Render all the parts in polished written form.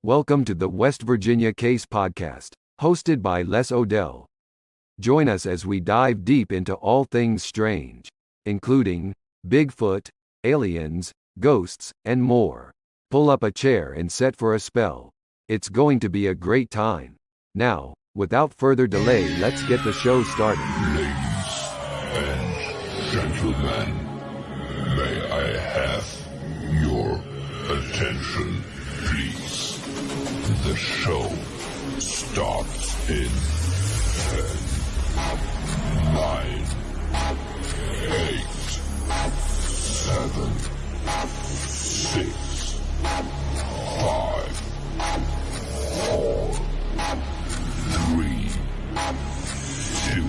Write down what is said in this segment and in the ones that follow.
Welcome to the West Virginia Case Podcast, hosted by Les Odell. Join us as we dive deep into all things strange, including Bigfoot, aliens, ghosts, and more. Pull up a chair and set for a spell. It's going to be a great time. Now, without further delay, let's get the show started. Ladies and gentlemen, may I have your attention, please? The show starts in 10, 9, 8, 7, 6, 5, 4, 3, 2,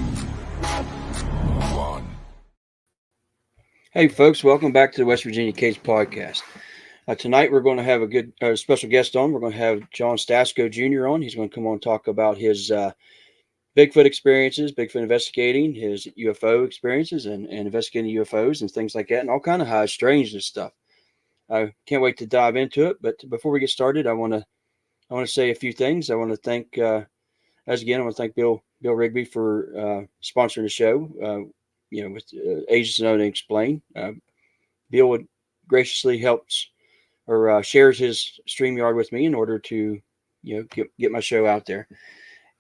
1. Hey folks, welcome back to the West Virginia Case Podcast. Tonight we're going to have a good special guest on. We're going to have John Stasko Jr. on. He's going to come on and talk about his Bigfoot experiences, Bigfoot investigating, his UFO experiences, and investigating UFOs and things like that, and all kind of high strangeness stuff. I can't wait to dive into it. But before we get started, I want to say a few things. I want to thank, I want to thank Bill Rigby for sponsoring the show. With Agents Know and Explain. Bill would graciously helps or shares his StreamYard with me in order to, get my show out there.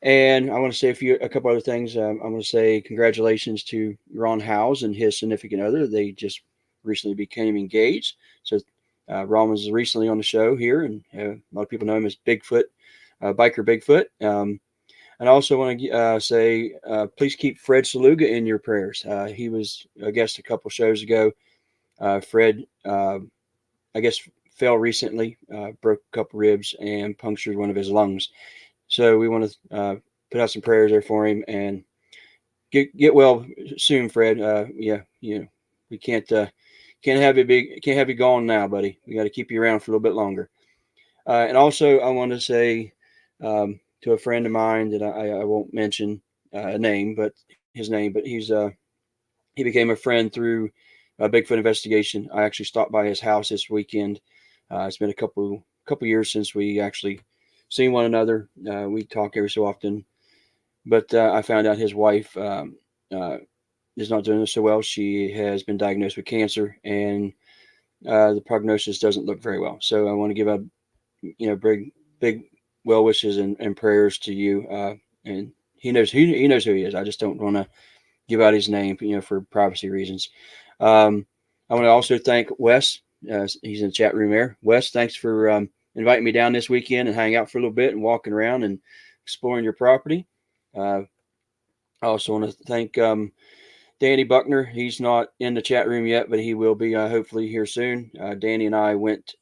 And I want to say a couple other things. I want to say congratulations to Ron Howes and his significant other. They just recently became engaged. So Ron was recently on the show here, and a lot of people know him as Bigfoot, Biker Bigfoot. And I also want to say, please keep Fred Saluga in your prayers. He was a guest a couple shows ago. Fred, I guess, fell recently, broke a couple ribs and punctured one of his lungs. So we want to put out some prayers there for him and get well soon, Fred. We can't have you gone now, buddy. We got to keep you around for a little bit longer. And also, I want to say to a friend of mine that I won't mention his name, but he became a friend through a Bigfoot investigation. I actually stopped by his house this weekend. It's been a couple years since we actually seen one another. We talk every so often, but I found out his wife is not doing so well. She has been diagnosed with cancer, and the prognosis doesn't look very well. So I want to give a big well wishes and prayers to you. And he knows who he is. I just don't want to give out his name, for privacy reasons. I want to also thank Wes. He's in the chat room there. Wes, thanks for inviting me down this weekend and hang out for a little bit and walking around and exploring your property. I also want to thank Danny Buckner. He's not in the chat room yet, but he will be hopefully here soon. Danny and I went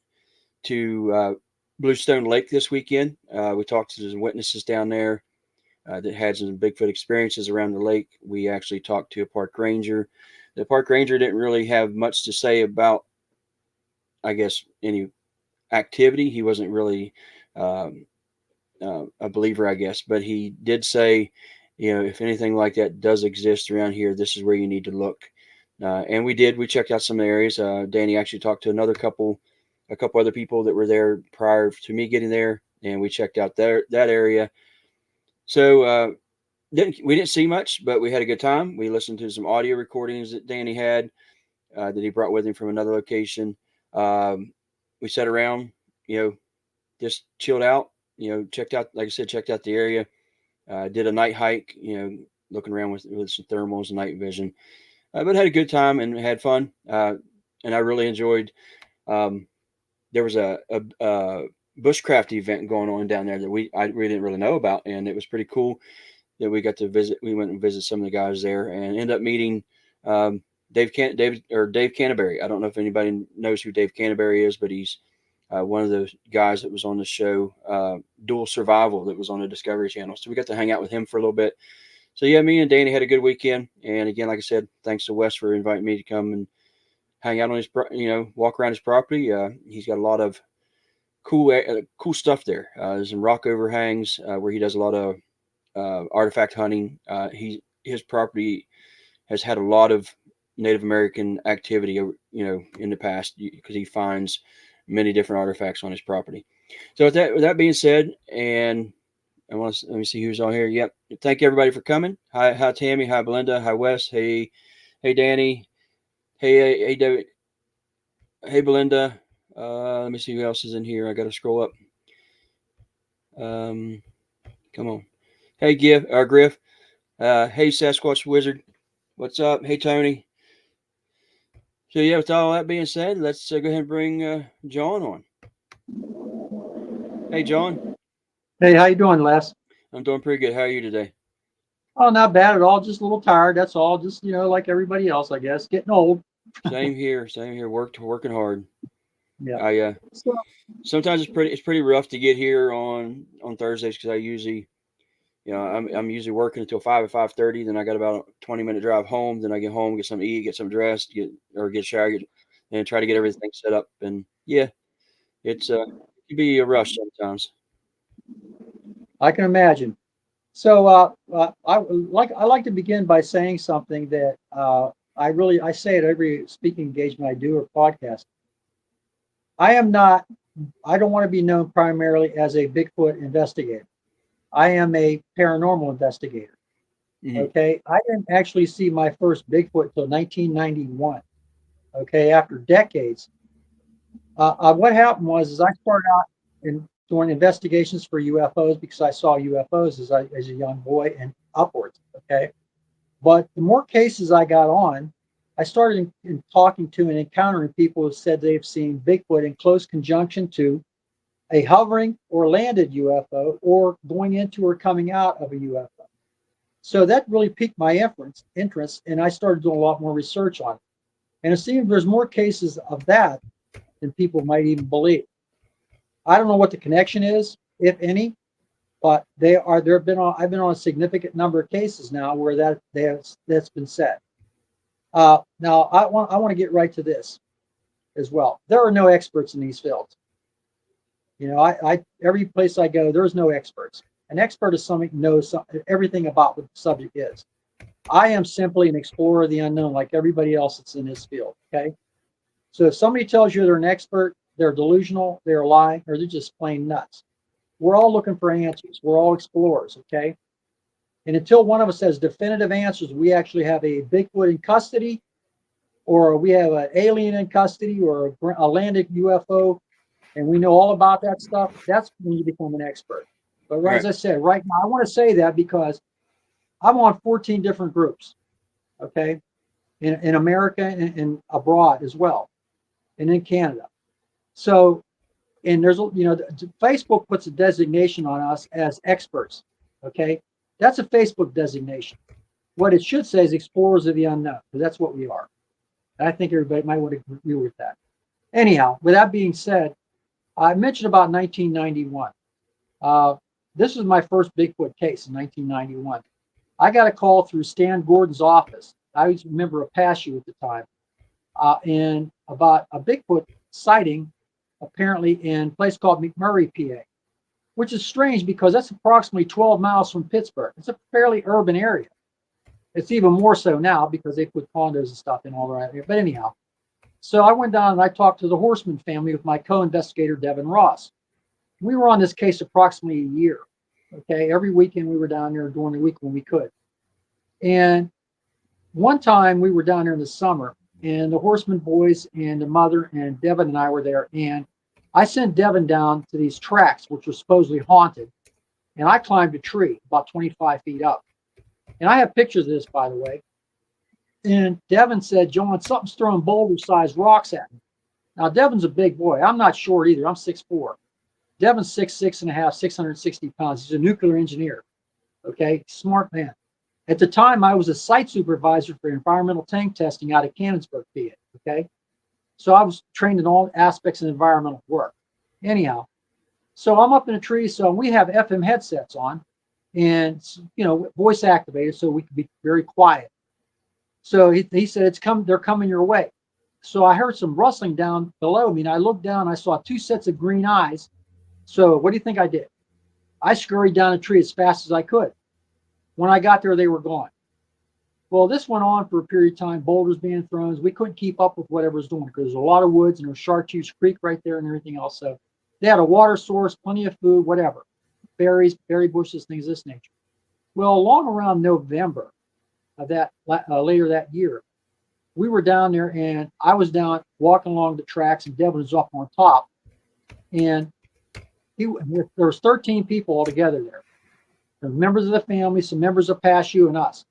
to Bluestone Lake this weekend. We talked to some witnesses down there that had some Bigfoot experiences around the lake. We actually talked to a park ranger. The park ranger didn't really have much to say about, I guess, any activity. He wasn't really a believer, I guess, but he did say, if anything like that does exist around here, this is where you need to look. And we did. We checked out some areas. Danny actually talked to a couple other people that were there prior to me getting there, and we checked out that area. So we didn't see much, but we had a good time. We listened to some audio recordings that Danny had that he brought with him from another location. We sat around, just chilled out, checked out the area, did a night hike, looking around with some thermals and night vision, but had a good time and had fun. And I really enjoyed, there was a bushcraft event going on down there that we didn't really know about. And it was pretty cool that we got to visit. We went and visited some of the guys there and ended up meeting, Dave Canterbury. I don't know if anybody knows who Dave Canterbury is, but he's one of those guys that was on the show, Dual Survival, that was on the Discovery Channel. So we got to hang out with him for a little bit. So yeah, me and Danny had a good weekend. And again, like I said, thanks to Wes for inviting me to come and hang out on his, walk around his property. He's got a lot of cool stuff there. There's some rock overhangs where he does a lot of artifact hunting. His property has had a lot of Native American activity, in the past, because he finds many different artifacts on his property. So with that being said, and let me see who's on here. Yep. Thank everybody for coming. Hi Tammy. Hi Belinda. Hi Wes. Hey Danny. Hey David. Hey Belinda. Let me see who else is in here. I got to scroll up. Um, come on. Hey Griff. Hey Sasquatch Wizard. What's up? Hey Tony. So yeah, with all that being said, let's go ahead and bring John on. Hey John. Hey, how you doing, Les? I'm doing pretty good. How are you today? Oh, not bad at all. Just a little tired. That's all. Just like everybody else, I guess. Getting old. Same here. Same here. Working hard. Yeah. I So, sometimes it's pretty rough to get here on Thursdays because I usually I'm usually working until 5 at 5:30. Then I got about a 20-minute drive home. Then I get home, get something to eat, get some dressed, get showered, and try to get everything set up. And yeah, it can be a rush sometimes. I can imagine. So, I like to begin by saying something that I say at every speaking engagement I do or podcast. I am not. I don't want to be known primarily as a Bigfoot investigator. I am a paranormal investigator. Hmm. Okay, I didn't actually see my first Bigfoot till 1991. Okay, after decades. What happened was I started out in doing investigations for UFOs because I saw UFOs as a young boy and upwards. Okay, but the more cases I got on, I started in talking to and encountering people who said they've seen Bigfoot in close conjunction to a hovering or landed UFO or going into or coming out of a UFO. So that really piqued my interest, and I started doing a lot more research on it. And it seems there's more cases of that than people might even believe. I don't know what the connection is, if any, but there have been I've been on a significant number of cases now where that's been said. Now I want to get right to this as well. There are no experts in these fields. I every place I go, there's no experts. An expert is somebody who knows everything about what the subject is. I am simply an explorer of the unknown, like everybody else that's in this field. Okay, so if somebody tells you they're an expert, they're delusional, they're lying, or they're just plain nuts. We're all looking for answers. We're all explorers, okay? And until one of us has definitive answers, we actually have a Bigfoot in custody, or we have an alien in custody, or a landed UFO, and we know all about that stuff. That's when you become an expert. But right, as Right. I said, right now, I want to say that because I'm on 14 different groups, okay, in America and abroad as well, and in Canada. So and Facebook puts a designation on us as experts. Okay, that's a Facebook designation. What it should say is explorers of the unknown, because that's what we are. And I think everybody might want to agree with that. Anyhow, with that being said, I mentioned about 1991. Uh, this was my first Bigfoot case in 1991. I got a call through Stan Gordon's office. I was a member of PASU at the time, and about a Bigfoot sighting apparently in a place called McMurray, PA, which is strange because that's approximately 12 miles from Pittsburgh. It's a fairly urban area. It's even more so now because they put condos and stuff in all around here. But anyhow, so I went down and I talked to the Horseman family with my co-investigator, Devin Ross. We were on this case approximately a year. Okay, every weekend we were down there during the week when we could. And one time we were down there in the summer, and the Horseman boys and the mother and Devin and I were there. And I sent Devin down to these tracks, which were supposedly haunted. And I climbed a tree about 25 feet up. And I have pictures of this, by the way. And Devin said, John, something's throwing boulder-sized rocks at me. Now, Devin's a big boy. I'm not short either. I'm 6'4". Devin's 6'6" and a half, 660 pounds. He's a nuclear engineer. Okay, smart man. At the time, I was a site supervisor for environmental tank testing out of Cannonsburg, PA. Okay, so I was trained in all aspects of environmental work. Anyhow, so I'm up in a tree, so we have FM headsets on, and voice activated, so we could be very quiet. So he said, they're coming your way. So I heard some rustling down below me, and I looked down, and I saw two sets of green eyes. So what do you think I did? I scurried down a tree as fast as I could. When I got there, they were gone. Well, this went on for a period of time, boulders being thrown. We couldn't keep up with whatever was doing because there's a lot of woods and there's Chartreuse Creek right there and everything else. So They had a water source, plenty of food, whatever, berries, berry bushes, things of this nature. Well, along around November of that later that year, we were down there, and I was down walking along the tracks, and Devin was up on top, and there was 13 people altogether there. There were members of the family, some members of PASU, and us.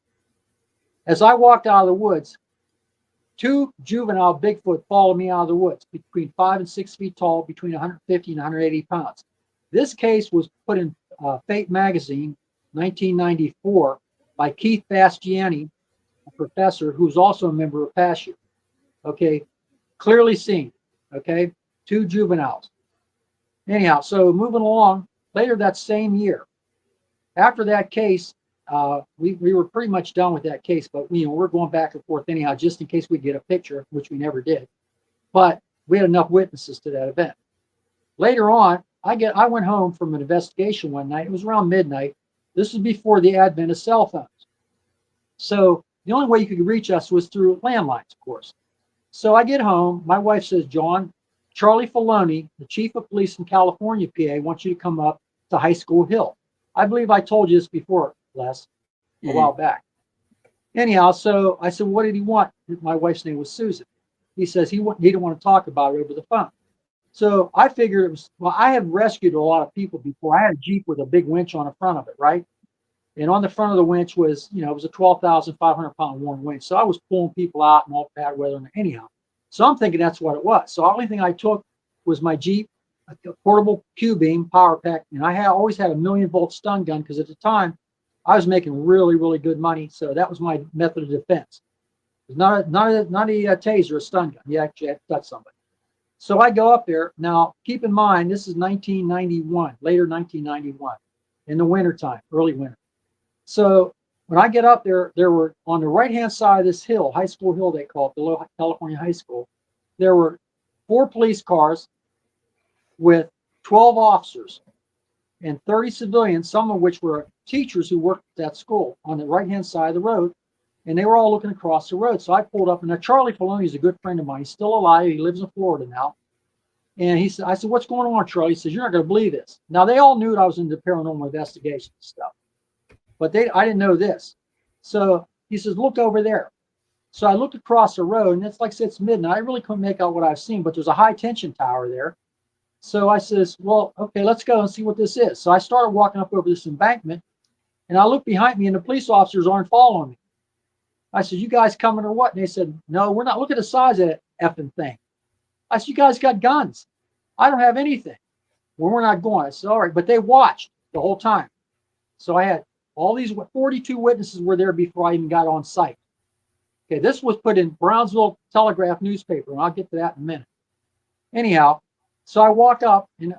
As I walked out of the woods, 2 juvenile Bigfoot followed me out of the woods, between 5 and 6 feet tall, between 150 and 180 pounds. This case was put in Fate magazine, 1994, by Keith Bastiani, a professor who's also a member of PASU. Okay, clearly seen. Okay, 2 juveniles. Anyhow, so moving along, later that same year, after that case, we were pretty much done with that case, but we're going back and forth anyhow, just in case we get a picture, which we never did. But we had enough witnesses to that event. Later on, I went home from an investigation one night. It was around midnight. This was before the advent of cell phones. So the only way you could reach us was through landlines, of course. So I get home. My wife says, John, Charlie Filoni, the chief of police in California, PA, wants you to come up to High School Hill. I believe I told you this before, Les, a while back. Anyhow, so I said, what did he want? My wife's name was Susan. He says he didn't want to talk about it over the phone. So I figured it was, well, I had rescued a lot of people before. I had a Jeep with a big winch on the front of it, right? And on the front of the winch was, it was a 12,500 pound Warren winch. So I was pulling people out in all bad weather. And anyhow, so I'm thinking that's what it was. So the only thing I took was my Jeep, a portable Q-beam power pack, and I always had a 1,000,000-volt stun gun because at the time I was making really, really good money. So that was my method of defense. It was not a taser, a stun gun. You actually had to touch somebody. So I go up there. Now, keep in mind, this is 1991, later 1991, in the wintertime, early winter. So when I get up there, there were on the right-hand side of this hill, High School Hill, they call it, below California High School, there were 4 police cars with 12 officers and 30 civilians, some of which were teachers who worked at that school on the right-hand side of the road. And they were all looking across the road. So I pulled up, and now Charlie Filoni is a good friend of mine. He's still alive. He lives in Florida now. And I said, what's going on, Charlie? He says, you're not going to believe this. Now, they all knew I was into paranormal investigation stuff, but I didn't know this. So he says, look over there. So I looked across the road, and it's like I said, it's midnight. I really couldn't make out what I've seen, but there's a high tension tower there. So I says, well, okay, let's go and see what this is. So I started walking up over this embankment, and I looked behind me, and the police officers aren't following me. I said, you guys coming or what? And they said, no, we're not. Look at the size of that effing thing. I said, you guys got guns. I don't have anything. Well, we're not going. I said, all right, but they watched the whole time. So I had all these 42 witnesses were there before I even got on site. Okay, this was put in Brownsville Telegraph newspaper, and I'll get to that in a minute. Anyhow, so I walk up, and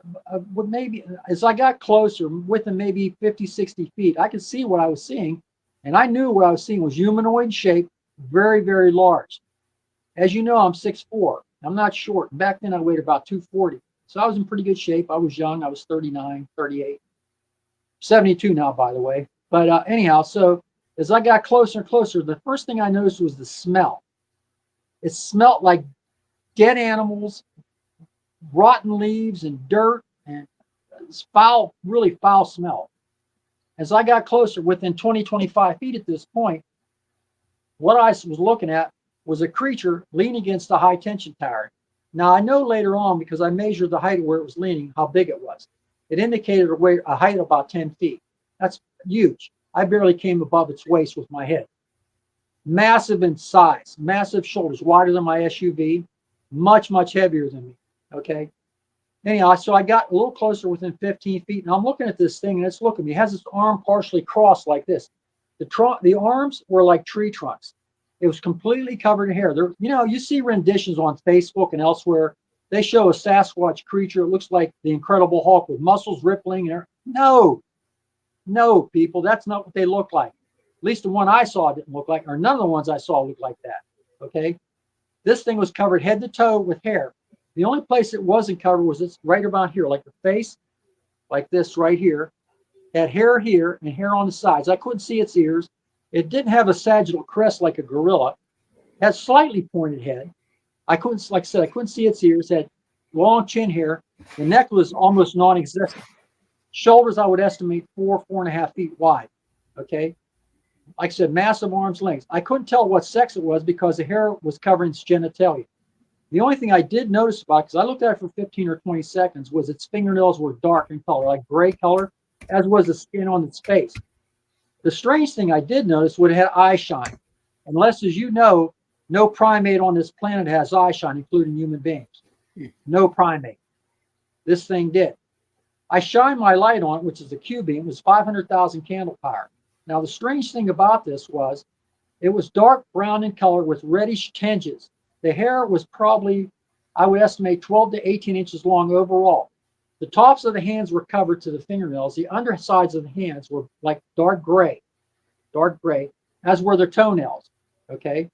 maybe as I got closer, within maybe 50, 60 feet, I could see what I was seeing. And I knew what I was seeing was humanoid shape, very, very large. As you know, I'm 6'4". I'm not short. Back then, I weighed about 240. So I was in pretty good shape. I was young. I was 39, 38. 72 now, by the way. But anyhow, so as I got closer and closer, the first thing I noticed was the smell. It smelled like dead animals, rotten leaves, and dirt, and it's foul, really foul smell. As I got closer, within 20, 25 feet at this point, what I was looking at was a creature leaning against a high tension tower. Now, I know later on, because I measured the height of where it was leaning, how big it was. It indicated a height of about 10 feet. That's huge. I barely came above its waist with my head. Massive in size, massive shoulders, wider than my SUV, much, much heavier than me, okay? Anyhow, so I got a little closer within 15 feet, and I'm looking at this thing, and it's looking at me. It has its arm partially crossed like this. The arms were like tree trunks. It was completely covered in hair. You see renditions on Facebook and elsewhere. They show a Sasquatch creature. It looks like the Incredible Hulk with muscles rippling. No, people, that's not what they look like. At least the one I saw didn't look like, or none of the ones I saw looked like that, okay? This thing was covered head to toe with hair. The only place it wasn't covered was it's right around here, like the face, like this right here. Had hair here and hair on the sides. I couldn't see its ears. It didn't have a sagittal crest like a gorilla. Had slightly pointed head. I couldn't see its ears. Had long chin hair. The neck was almost non-existent. Shoulders, I would estimate 4.5 feet wide. Okay. Like I said, massive arms lengths. I couldn't tell what sex it was because the hair was covering its genitalia. The only thing I did notice about it, because I looked at it for 15 or 20 seconds, was its fingernails were dark in color, like gray color, as was the skin on its face. The strange thing I did notice was it had eye shine. Unless, as you know, no primate on this planet has eye shine, including human beings. No primate. This thing did. I shined my light on it, which is a Q-beam. It was 500,000 candle power. Now, the strange thing about this was it was dark brown in color with reddish tinges. The hair was probably, I would estimate, 12 to 18 inches long overall. The tops of the hands were covered to the fingernails. The undersides of the hands were like dark gray, as were their toenails. Okay.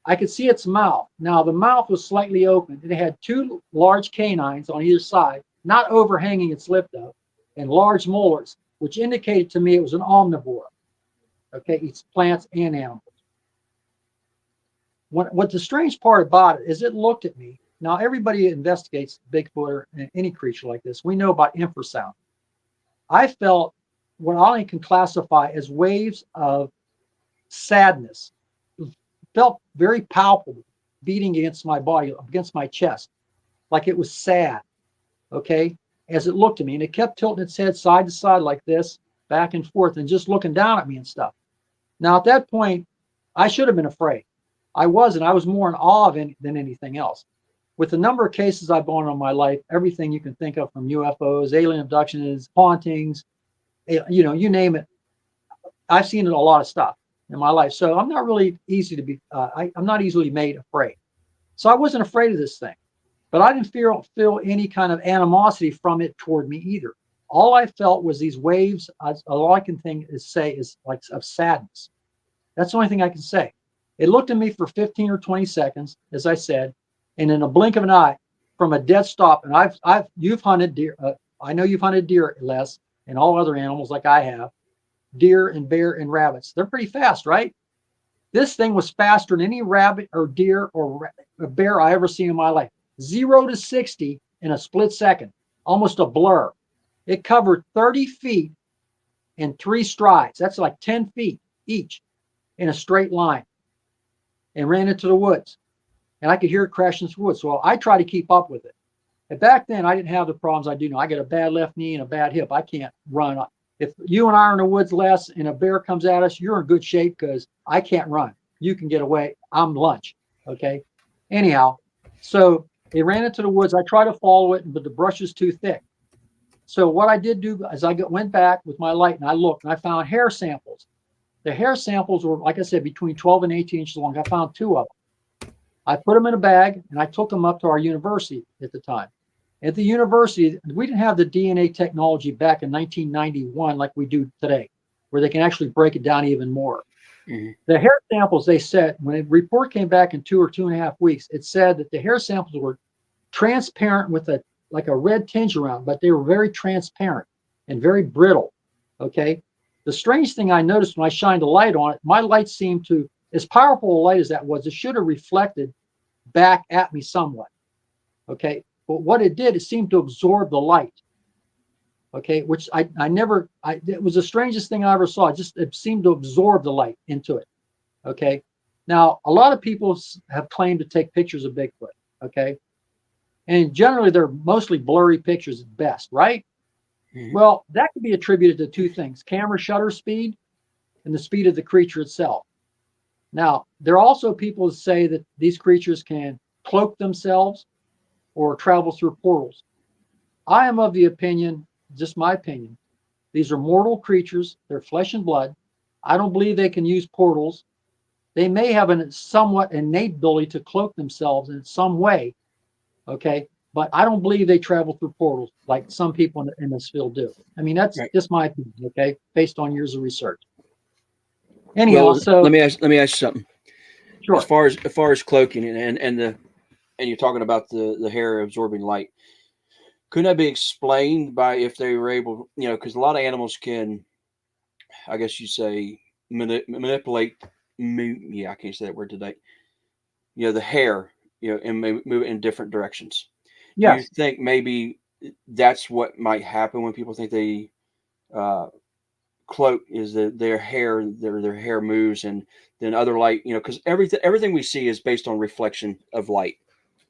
I could see its mouth. Now, the mouth was slightly open. It had two large canines on either side, not overhanging its lip, though, and large molars, which indicated to me it was an omnivore. Okay, eats plants and animals. What the strange part about it is it looked at me. Now, everybody investigates Bigfoot or any creature like this. We know about infrasound. I felt what I can classify as waves of sadness. Felt very palpable, beating against my body, against my chest, like it was sad, okay, as it looked at me. And it kept tilting its head side to side like this, back and forth, and just looking down at me and stuff. Now, at that point, I should have been afraid. I wasn't. I was more in awe of it than anything else. With the number of cases I've gone on in my life, everything you can think of, from UFOs, alien abductions, hauntings, you know, you name it, I've seen a lot of stuff in my life. So I'm not really easy to be, I'm not easily made afraid. So I wasn't afraid of this thing, but I didn't feel any kind of animosity from it toward me either. All I felt was these waves. All I can say is like of sadness. That's the only thing I can say. It looked at me for 15 or 20 seconds, as I said, and in a blink of an eye, from a dead stop. And you've hunted deer. I know you've hunted deer, Les, and all other animals like I have. Deer and bear and rabbits. They're pretty fast, right? This thing was faster than any rabbit or deer or bear I ever seen in my life. 0 to 60 in a split second, almost a blur. It covered 30 feet in 3 strides. That's like 10 feet each in a straight line, and ran into the woods. And I could hear it crashing through the woods. So I tried to keep up with it. And back then, I didn't have the problems I do now. I got a bad left knee and a bad hip. I can't run. If you and I are in the woods, Les, and a bear comes at us, you're in good shape because I can't run. You can get away. I'm lunch. Okay. Anyhow, so it ran into the woods. I tried to follow it, but the brush is too thick. So what I did do is I went back with my light and I looked and I found hair samples. The hair samples were, like I said, between 12 and 18 inches long. I found 2 of them. I put them in a bag and I took them up to our university at the time. At the university, we didn't have the DNA technology back in 1991 like we do today, where they can actually break it down even more. Mm-hmm. The hair samples, they said, when a report came back in 2 or 2.5 weeks, it said that the hair samples were transparent with a red tinge around, but they were very transparent and very brittle. Okay. The strange thing I noticed when I shined a light on it, my light seemed to, as powerful a light as that was, it should have reflected back at me somewhat. Okay. But what it did, it seemed to absorb the light. Okay. Which it was the strangest thing I ever saw. It seemed to absorb the light into it. Okay. Now, a lot of people have claimed to take pictures of Bigfoot. Okay. And generally, they're mostly blurry pictures at best, right? Mm-hmm. Well, that could be attributed to 2 things: camera shutter speed and the speed of the creature itself. Now, there are also people who say that these creatures can cloak themselves or travel through portals. I am of the opinion, just my opinion, these are mortal creatures. They're flesh and blood. I don't believe they can use portals. They may have a somewhat innate ability to cloak themselves in some way, okay? But I don't believe they travel through portals like some people in this field do. I mean, that's just my opinion, okay, based on years of research. Anyhow, well, so let me ask you something. Sure. As far as cloaking and you're talking about the hair absorbing light, couldn't that be explained by if they were able, because a lot of animals can, I guess you say, manipulate. I can't say that word today. The hair, and move it in different directions. Yes. Do you think maybe that's what might happen when people think they cloak, is that their hair moves, and then other light, because everything we see is based on reflection of light.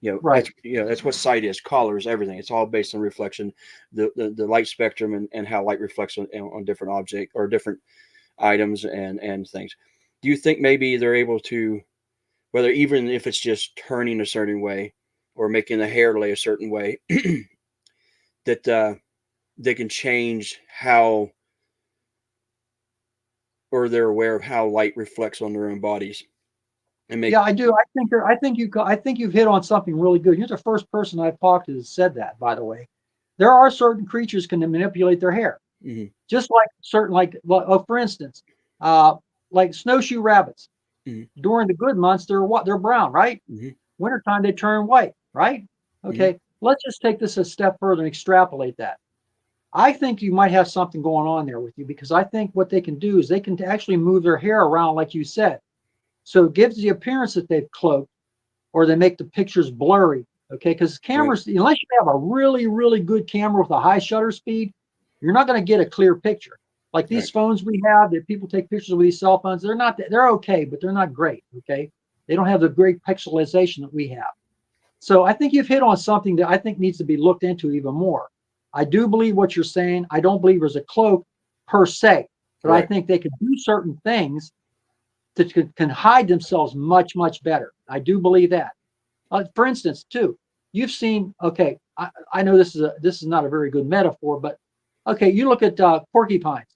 Right. That's what sight is, colors, everything. It's all based on reflection, the light spectrum, and how light reflects on different object or different items and things. Do you think maybe they're able to, whether even if it's just turning a certain way or making the hair lay a certain way, that they can change how, or they're aware of how light reflects on their own bodies and make? Yeah, I do. I think you've hit on something really good. You're the first person I've talked to that said that, by the way. There are certain creatures can manipulate their hair. Mm-hmm. Just like certain, for instance, like snowshoe rabbits. Mm-hmm. During the good months, they're brown, right? Mm-hmm. Wintertime, they turn white, right? Okay. Mm-hmm. Let's just take this a step further and extrapolate that. I think you might have something going on there with you, because I think what they can do is they can actually move their hair around, like you said. So it gives the appearance that they've cloaked, or they make the pictures blurry. Okay. Because cameras, right, unless you have a really, really good camera with a high shutter speed, you're not going to get a clear picture. Like these right. phones we have that people take pictures with these cell phones, they're okay, but they're not great. Okay. They don't have the great pixelization that we have. So I think you've hit on something that I think needs to be looked into even more. I do believe what you're saying. I don't believe there's a cloak per se, but right. I think they can do certain things that can hide themselves much, much better. I do believe that. For instance, too, you've seen, okay, I know this is not a very good metaphor, but okay, you look at porcupines.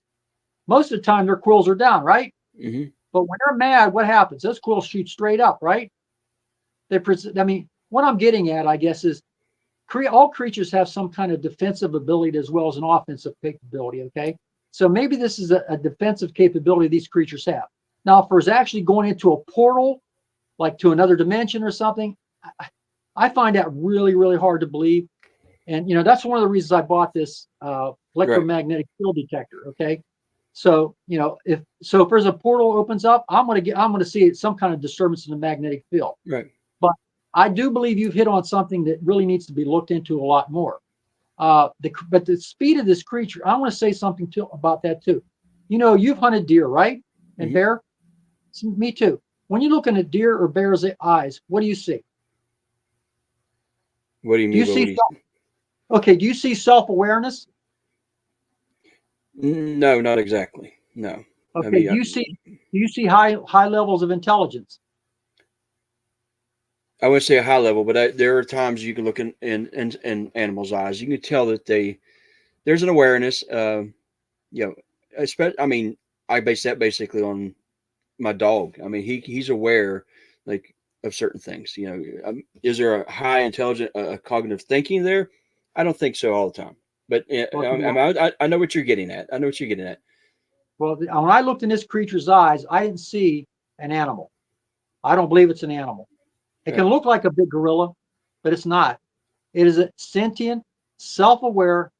Most of the time their quills are down, right? Mm-hmm. But when they're mad, what happens? Those quills shoot straight up, right? What I'm getting at, I guess, is all creatures have some kind of defensive ability as well as an offensive capability, okay? So maybe this is a defensive capability these creatures have. Now, if there's actually going into a portal, like to another dimension or something, I find that really, really hard to believe. And, that's one of the reasons I bought this electromagnetic field detector, okay? So, if there's a portal opens up, I'm going to see some kind of disturbance in the magnetic field. Right. But I do believe you've hit on something that really needs to be looked into a lot more. But the speed of this creature, I want to say something about that too. You've hunted deer, right? And mm-hmm. bear? Me too. When you look in a deer or bear's eyes, what do you see? What do you mean? Okay, do you see self-awareness? No, not exactly. No. Okay, do you see high levels of intelligence? I wouldn't say a high level, but there are times you can look in animals' eyes. You can tell that there's an awareness. I base that basically on my dog. I mean, he's aware, like, of certain things. Is there a high intelligent cognitive thinking there? I don't think so all the time. But I know what you're getting at. Well, when I looked in this creature's eyes, I didn't see an animal. I don't believe it's an animal. It can look like a big gorilla, but it's not. It is a sentient, self-aware,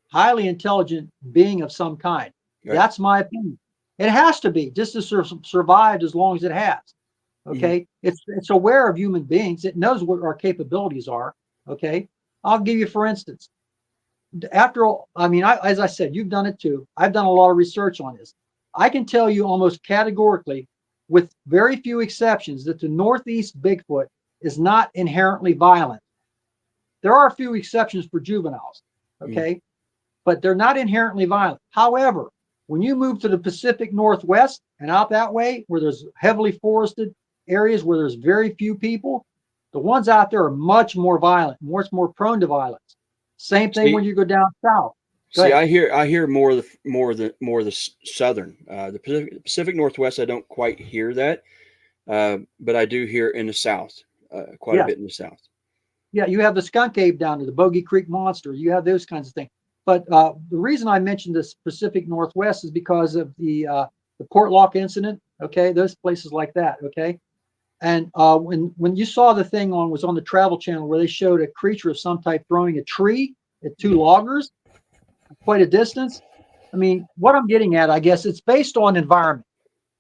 highly intelligent being of some kind. Right. That's my opinion. It has to be, just to survive as long as it has. Okay. Mm-hmm. It's aware of human beings. It knows what our capabilities are. Okay. I'll give you, for instance, after all, as I said, you've done it too. I've done a lot of research on this. I can tell you almost categorically, with very few exceptions, that the Northeast Bigfoot is not inherently violent. There are a few exceptions for juveniles, okay? But they're not inherently violent. However, when you move to the Pacific Northwest and out that way, where there's heavily forested areas where there's very few people, the ones out there are much more violent, much more prone to violence. Same thing when you go down south. I hear more of the southern, the Pacific Northwest. I don't quite hear that, but I do hear in the south, quite a bit in the south. Yeah, you have the skunk ape down there, the Bogey Creek monster. You have those kinds of things. But the reason I mentioned this Pacific Northwest is because of the Portlock incident. Okay, those places like that. Okay, and when you saw the thing was on the Travel Channel where they showed a creature of some type throwing a tree at two loggers, quite a distance. I mean, what I'm getting at, I guess, it's based on environment.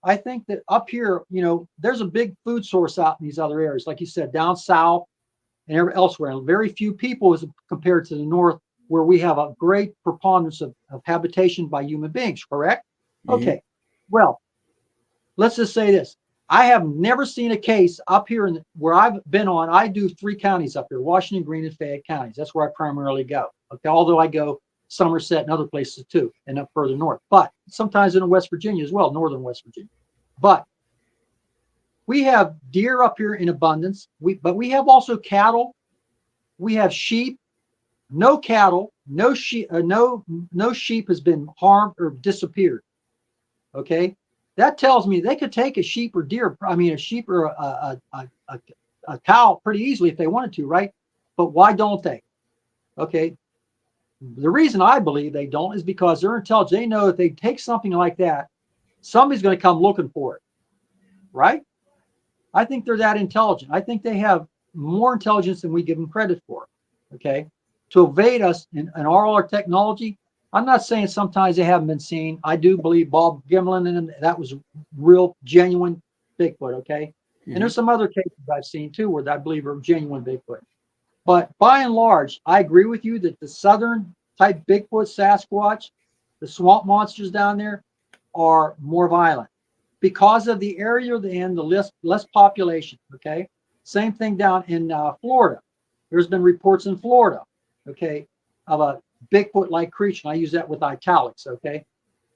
I think that up here, there's a big food source out in these other areas, like you said, down south and elsewhere. Very few people as compared to the where we have a great preponderance of habitation by human beings, correct? Okay. Well, let's just say this. I have never seen a case up here where I've been on. I do 3 counties up here, Washington, Greene, and Fayette counties. That's where I primarily go. Okay, although I go Somerset and other places too, and up further north. But sometimes in West Virginia as well, northern West Virginia. But we have deer up here in abundance. But we have also cattle. We have sheep. No cattle, no sheep, no sheep has been harmed or disappeared. Okay. That tells me they could take a sheep or deer, a sheep or a cow pretty easily if they wanted to, right? But why don't they? Okay. The reason I believe they don't is because they're intelligent. They know if they take something like that, somebody's going to come looking for it, right? I think they're that intelligent. I think they have more intelligence than we give them credit for, okay? To evade us in all our technology. I'm not saying sometimes they haven't been seen. I do believe Bob Gimlin, and that was real, genuine Bigfoot, okay? And there's some other cases I've seen too where I believe are genuine Bigfoot. But by and large, I agree with you that the southern type Bigfoot, Sasquatch, the swamp monsters down there are more violent because of the area they're in, the less population, okay? Same thing down in Florida. There's been reports in Florida, okay, of a Bigfoot-like creature. And I use that with italics, okay?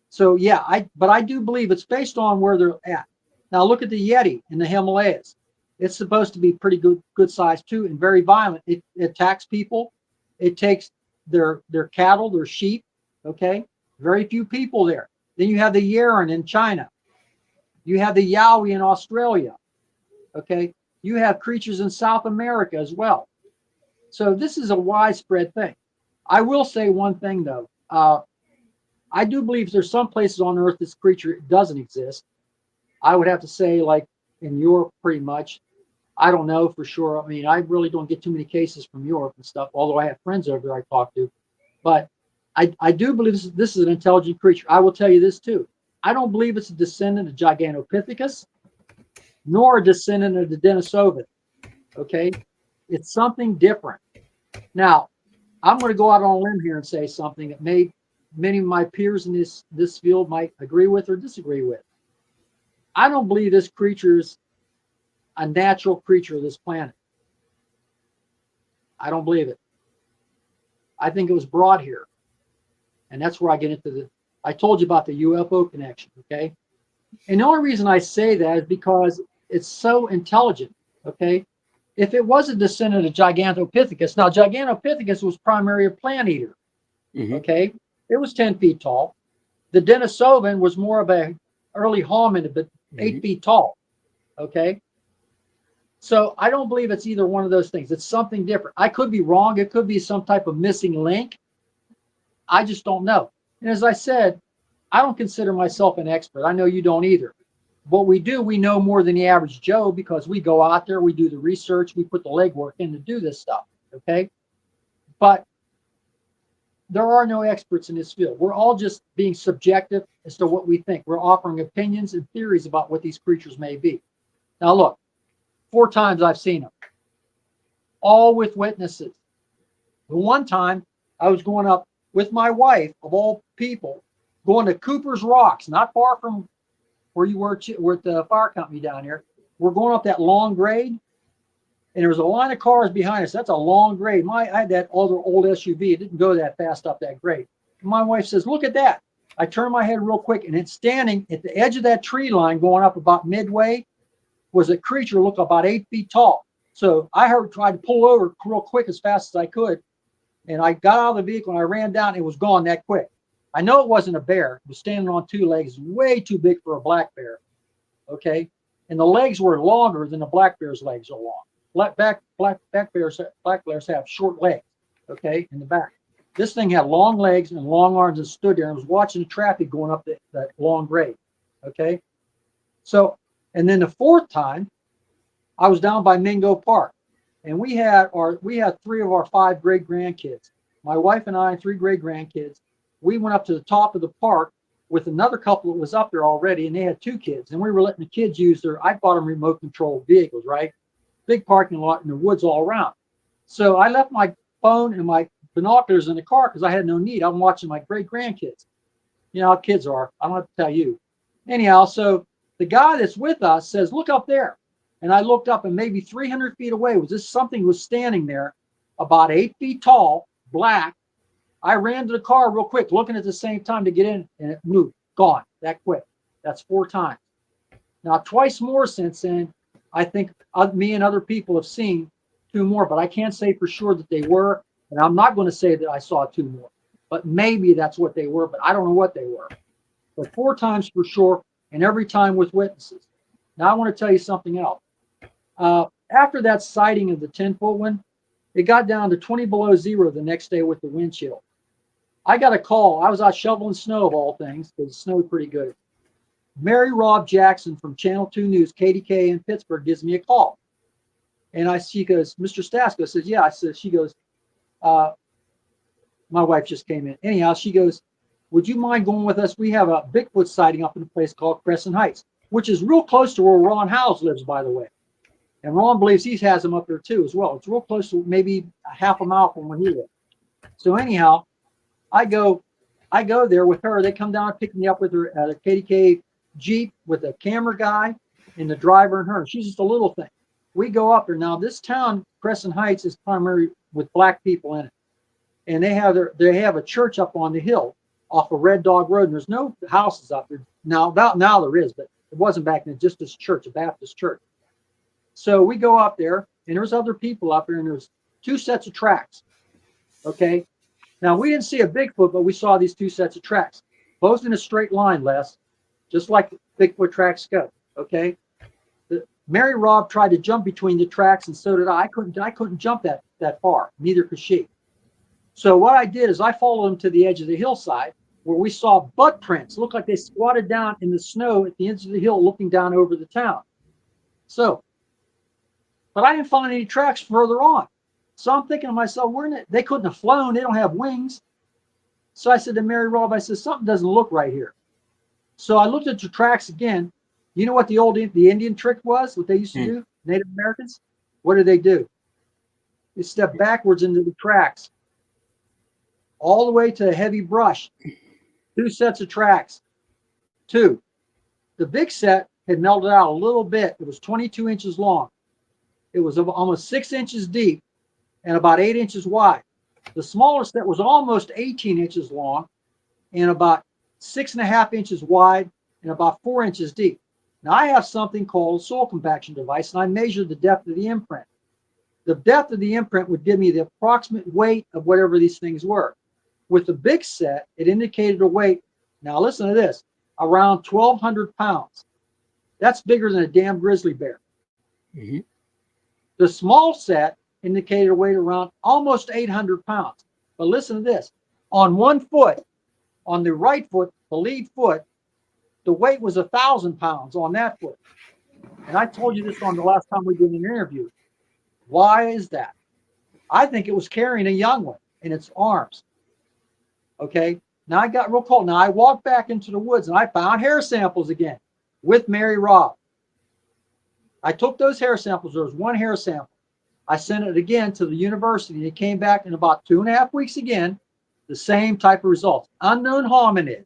So yeah, but I do believe it's based on where they're at. Now look at the Yeti in the Himalayas. It's supposed to be pretty good size too, and very violent. It attacks people. It takes their cattle, their sheep, okay? Very few people there. Then you have the Yeren in China. You have the Yowie in Australia, okay? You have creatures in South America as well. So this is a widespread thing. I will say one thing though. I do believe there's some places on Earth this creature doesn't exist. I would have to say like in Europe pretty much. I don't know for sure. I mean, I really don't get too many cases from Europe and stuff, although I have friends over there I talk to. But I do believe this is an intelligent creature. I will tell you this too. I don't believe it's a descendant of Gigantopithecus, nor a descendant of the Denisovan. Okay? It's something different. Now, I'm going to go out on a limb here and say something that many of my peers in this field might agree with or disagree with. I don't believe this creature is a natural creature of this planet. I don't believe it. I think it was brought here. And that's where I get into I told you about the UFO connection, okay? And the only reason I say that is because it's so intelligent, okay? If it was a descendant of Gigantopithecus, now Gigantopithecus was primarily a plant eater, okay? It was 10 feet tall. The Denisovan was more of a early hominid, but 8 feet tall, okay? So I don't believe it's either one of those things. It's something different. I could be wrong. It could be some type of missing link. I just don't know. And as I said, I don't consider myself an expert. I know you don't either. What we do, we know more than the average Joe because we go out there, we do the research, we put the legwork in to do this stuff, okay? But there are no experts in this field. We're all just being subjective as to what we think. We're offering opinions and theories about what these creatures may be. Now look, 4 times I've seen them, all with witnesses. The one time I was going up with my wife, of all people, going to Cooper's Rocks, not far from where you were at the fire company down here. We're going up that long grade, and there was a line of cars behind us. That's a long grade. I had that other old SUV. It didn't go that fast up that grade. And my wife says, "Look at that." I turn my head real quick, and it's standing at the edge of that tree line going up about midway was a creature looked about 8 feet tall. So I tried to pull over real quick as fast as I could. And I got out of the vehicle and I ran down and it was gone that quick. I know it wasn't a bear. It was standing on 2 legs, way too big for a black bear. Okay. And the legs were longer than the black bear's legs are long. Black bears have short legs, okay, in the back. This thing had long legs and long arms and stood there and was watching the traffic going up that long grade. Okay. So, and then the 4th time, I was down by Mingo Park. And we had 3 of our 5 great grandkids. My wife and I and 3 great grandkids. We went up to the top of the park with another couple that was up there already, and they had 2 kids. And we were letting the kids use I bought them remote control vehicles, right? Big parking lot in the woods all around. So I left my phone and my binoculars in the car because I had no need. I'm watching my great grandkids. You know how kids are. I don't have to tell you. Anyhow, so the guy that's with us says, look up there. And I looked up, and maybe 300 feet away was this something was standing there about 8 feet tall, black. I ran to the car real quick, looking at the same time to get in, and it moved, gone that quick. That's 4 times. Now, twice more since then, I think me and other people have seen 2 more, but I can't say for sure that they were. And I'm not going to say that I saw 2 more, but maybe that's what they were, but I don't know what they were. But 4 times for sure, and every time with witnesses. Now, I want to tell you something else. After that sighting of the 10-foot one, it got down to 20 below zero the next day with the wind chill. I got a call. I was out shoveling snow of all things because it snowed pretty good. Mary Rob Jackson from Channel 2 News, KDK in Pittsburgh, gives me a call. And she goes, Mr. Stasko says, yeah. She goes, my wife just came in. Anyhow, she goes, would you mind going with us? We have a Bigfoot sighting up in a place called Crescent Heights, which is real close to where Ron Howes lives, by the way. And Ron believes he has them up there too as well. It's real close to maybe a half a mile from where he lives. So anyhow, I go there with her. They come down and pick me up with her at a KDK Jeep with a camera guy and the driver and her. She's just a little thing. We go up there. Now this town, Crescent Heights, is primarily with black people in it. And they have a church up on the hill off of Red Dog Road. And there's no houses up there. Now there is, but it wasn't back then, just this church, a Baptist church. So we go up there, and there's other people up there, and there's 2 sets of tracks. Okay. Now we didn't see a Bigfoot, but we saw these 2 sets of tracks, both in a straight line, Les, just like Bigfoot tracks go. Okay. Mary Rob tried to jump between the tracks, and so did I. I couldn't jump that far. Neither could she. So what I did is I followed them to the edge of the hillside where we saw butt prints. Looked like they squatted down in the snow at the edge of the hill, looking down over the town. So, but I didn't find any tracks further on. So I'm thinking to myself, they couldn't have flown. They don't have wings. So I said to Mary Rob, I said, something doesn't look right here. So I looked at the tracks again. You know what the Indian trick was? What they used to do, Native Americans? What did they do? They stepped backwards into the tracks, all the way to heavy brush. 2 sets of tracks. 2. The big set had melted out a little bit. It was 22 inches long. It was almost 6 inches deep and about 8 inches wide. The smaller set was almost 18 inches long and about 6.5 inches wide and about 4 inches deep. Now I have something called a soil compaction device, and I measured the depth of the imprint. The depth of the imprint would give me the approximate weight of whatever these things were. With the big set, it indicated a weight, now listen to this, around 1,200 pounds. That's bigger than a damn grizzly bear. Mm-hmm. The small set indicated a weight around almost 800 pounds. But listen to this. On one foot, on the right foot, the lead foot, the weight was 1,000 pounds on that foot. And I told you this on the last time we did an interview. Why is that? I think it was carrying a young one in its arms. Okay. Now I got real cold. Now I walked back into the woods and I found hair samples again with Mary Rob. I took those hair samples. There was one hair sample. I sent it again to the university. It came back in about 2.5 weeks again, the same type of results. Unknown hominid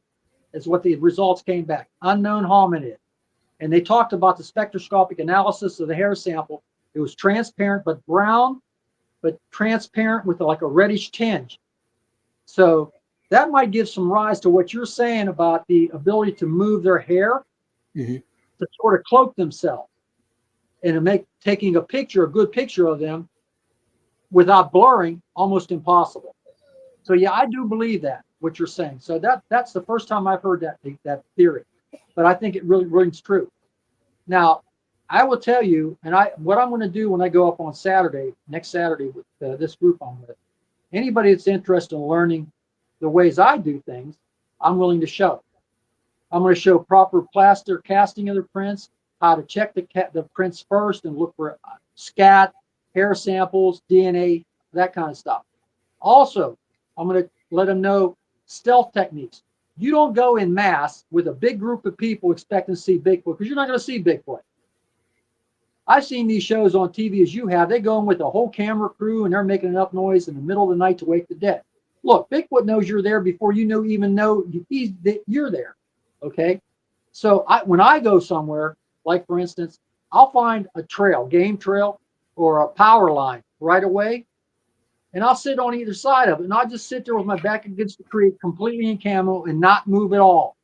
is what the results came back. Unknown hominid. And they talked about the spectroscopic analysis of the hair sample. It was transparent, but brown, but transparent with like a reddish tinge. So that might give some rise to what you're saying about the ability to move their hair to sort of cloak themselves and to make taking a good picture of them without blurring, almost impossible. So yeah, I do believe that, what you're saying. So that's the first time I've heard that theory, but I think it really rings true. Now, I will tell you, and what I'm going to do when I go up on next Saturday with this group I'm with, anybody that's interested in learning the ways I do things, I'm willing to show. I'm going to show proper plaster casting of the prints, how to check the prints first and look for scat, hair samples, DNA, that kind of stuff. Also, I'm going to let them know stealth techniques. You don't go in mass with a big group of people expecting to see Bigfoot, because you're not going to see Bigfoot. I've seen these shows on TV as you have. They go in with a whole camera crew and they're making enough noise in the middle of the night to wake the dead. Look, Bigfoot knows you're there before you even know you're there. Okay. So when I go somewhere, like for instance, I'll find a trail, game trail, or a power line right away, and I'll sit on either side of it, and I'll just sit there with my back against the creek, completely in camo, and not move at all.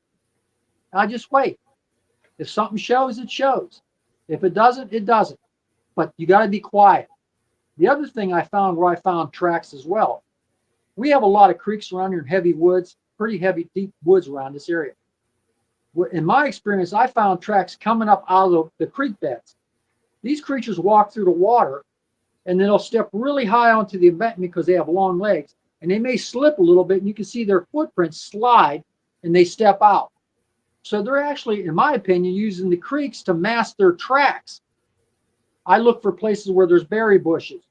And I just wait. If something shows, it shows. If it doesn't, it doesn't. But you got to be quiet. The other thing I found where I found tracks as well, we have a lot of creeks around here in heavy woods, pretty heavy, deep woods around this area. In my experience, I found tracks coming up out of the creek beds. These creatures walk through the water, and then they'll step really high onto the embankment because they have long legs, and they may slip a little bit, and you can see their footprints slide, and they step out. So they're actually, in my opinion, using the creeks to mask their tracks. I look for places where there's berry bushes,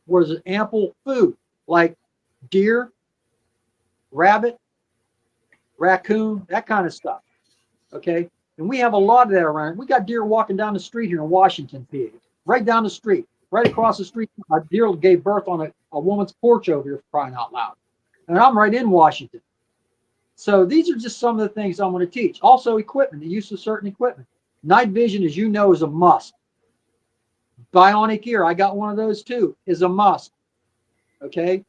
where there's ample food, like deer, rabbit, raccoon, that kind of stuff. Okay. And we have a lot of that around. We got deer walking down the street here in Washington, PA, right down the street, right across the street. A deer gave birth on a woman's porch over here, for crying out loud. And I'm right in Washington. So these are just some of the things I'm going to teach. Also, equipment, the use of certain equipment. Night vision, as you know, is a must. Bionic ear, I got one of those too, is a must. Okay.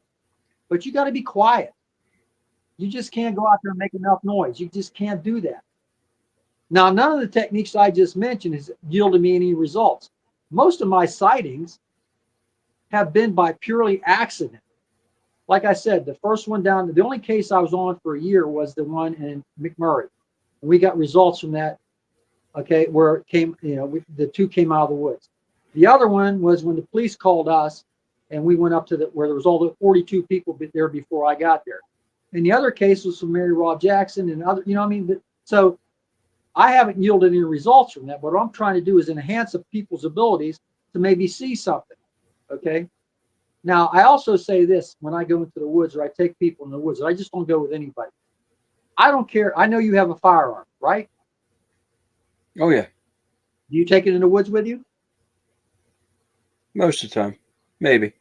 But you got to be quiet. You just can't go out there and make enough noise. You just can't do that. Now, none of the techniques I just mentioned has yielded me any results. Most of my sightings have been by purely accident. Like I said, the first one down, the only case I was on for a year was the one in McMurray. And we got results from that, okay, where it came, the two came out of the woods. The other one was when the police called us and we went up to where there was all the 42 people there before I got there. And the other case was from Mary Rob Jackson and other, so I haven't yielded any results from that. But what I'm trying to do is enhance people's abilities to maybe see something. Okay. Now, I also say this when I go into the woods or I take people in the woods, I just don't go with anybody. I don't care. I know you have a firearm, right? Oh, yeah. Do you take it in the woods with you? Most of the time. Maybe.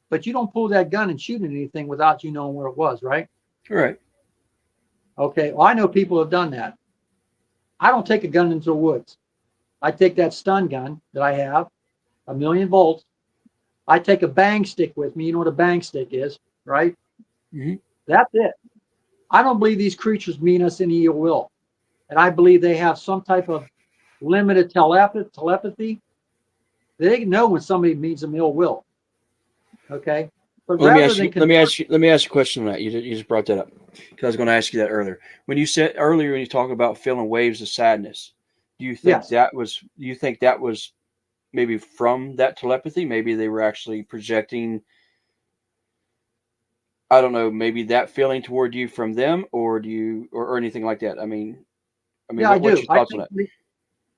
But you don't pull that gun and shoot at anything without you knowing where it was, right? Right. Okay. Well, I know people have done that. I don't take a gun into the woods. I take that stun gun that I have, 1,000,000 volts. I take a bang stick with me. You know what a bang stick is, right? Mm-hmm. That's it. I don't believe these creatures mean us any ill will. And I believe they have some type of limited telepathy. They know when somebody means them ill will. Okay. But let me ask you a question on that. You just brought that up because I was going to ask you that earlier. When you said earlier, when you talk about feeling waves of sadness, do you think that was maybe from that telepathy? Maybe they were actually projecting, I don't know, maybe that feeling toward you from them, or do you, or anything like that? I mean, yeah, what's your thoughts on that?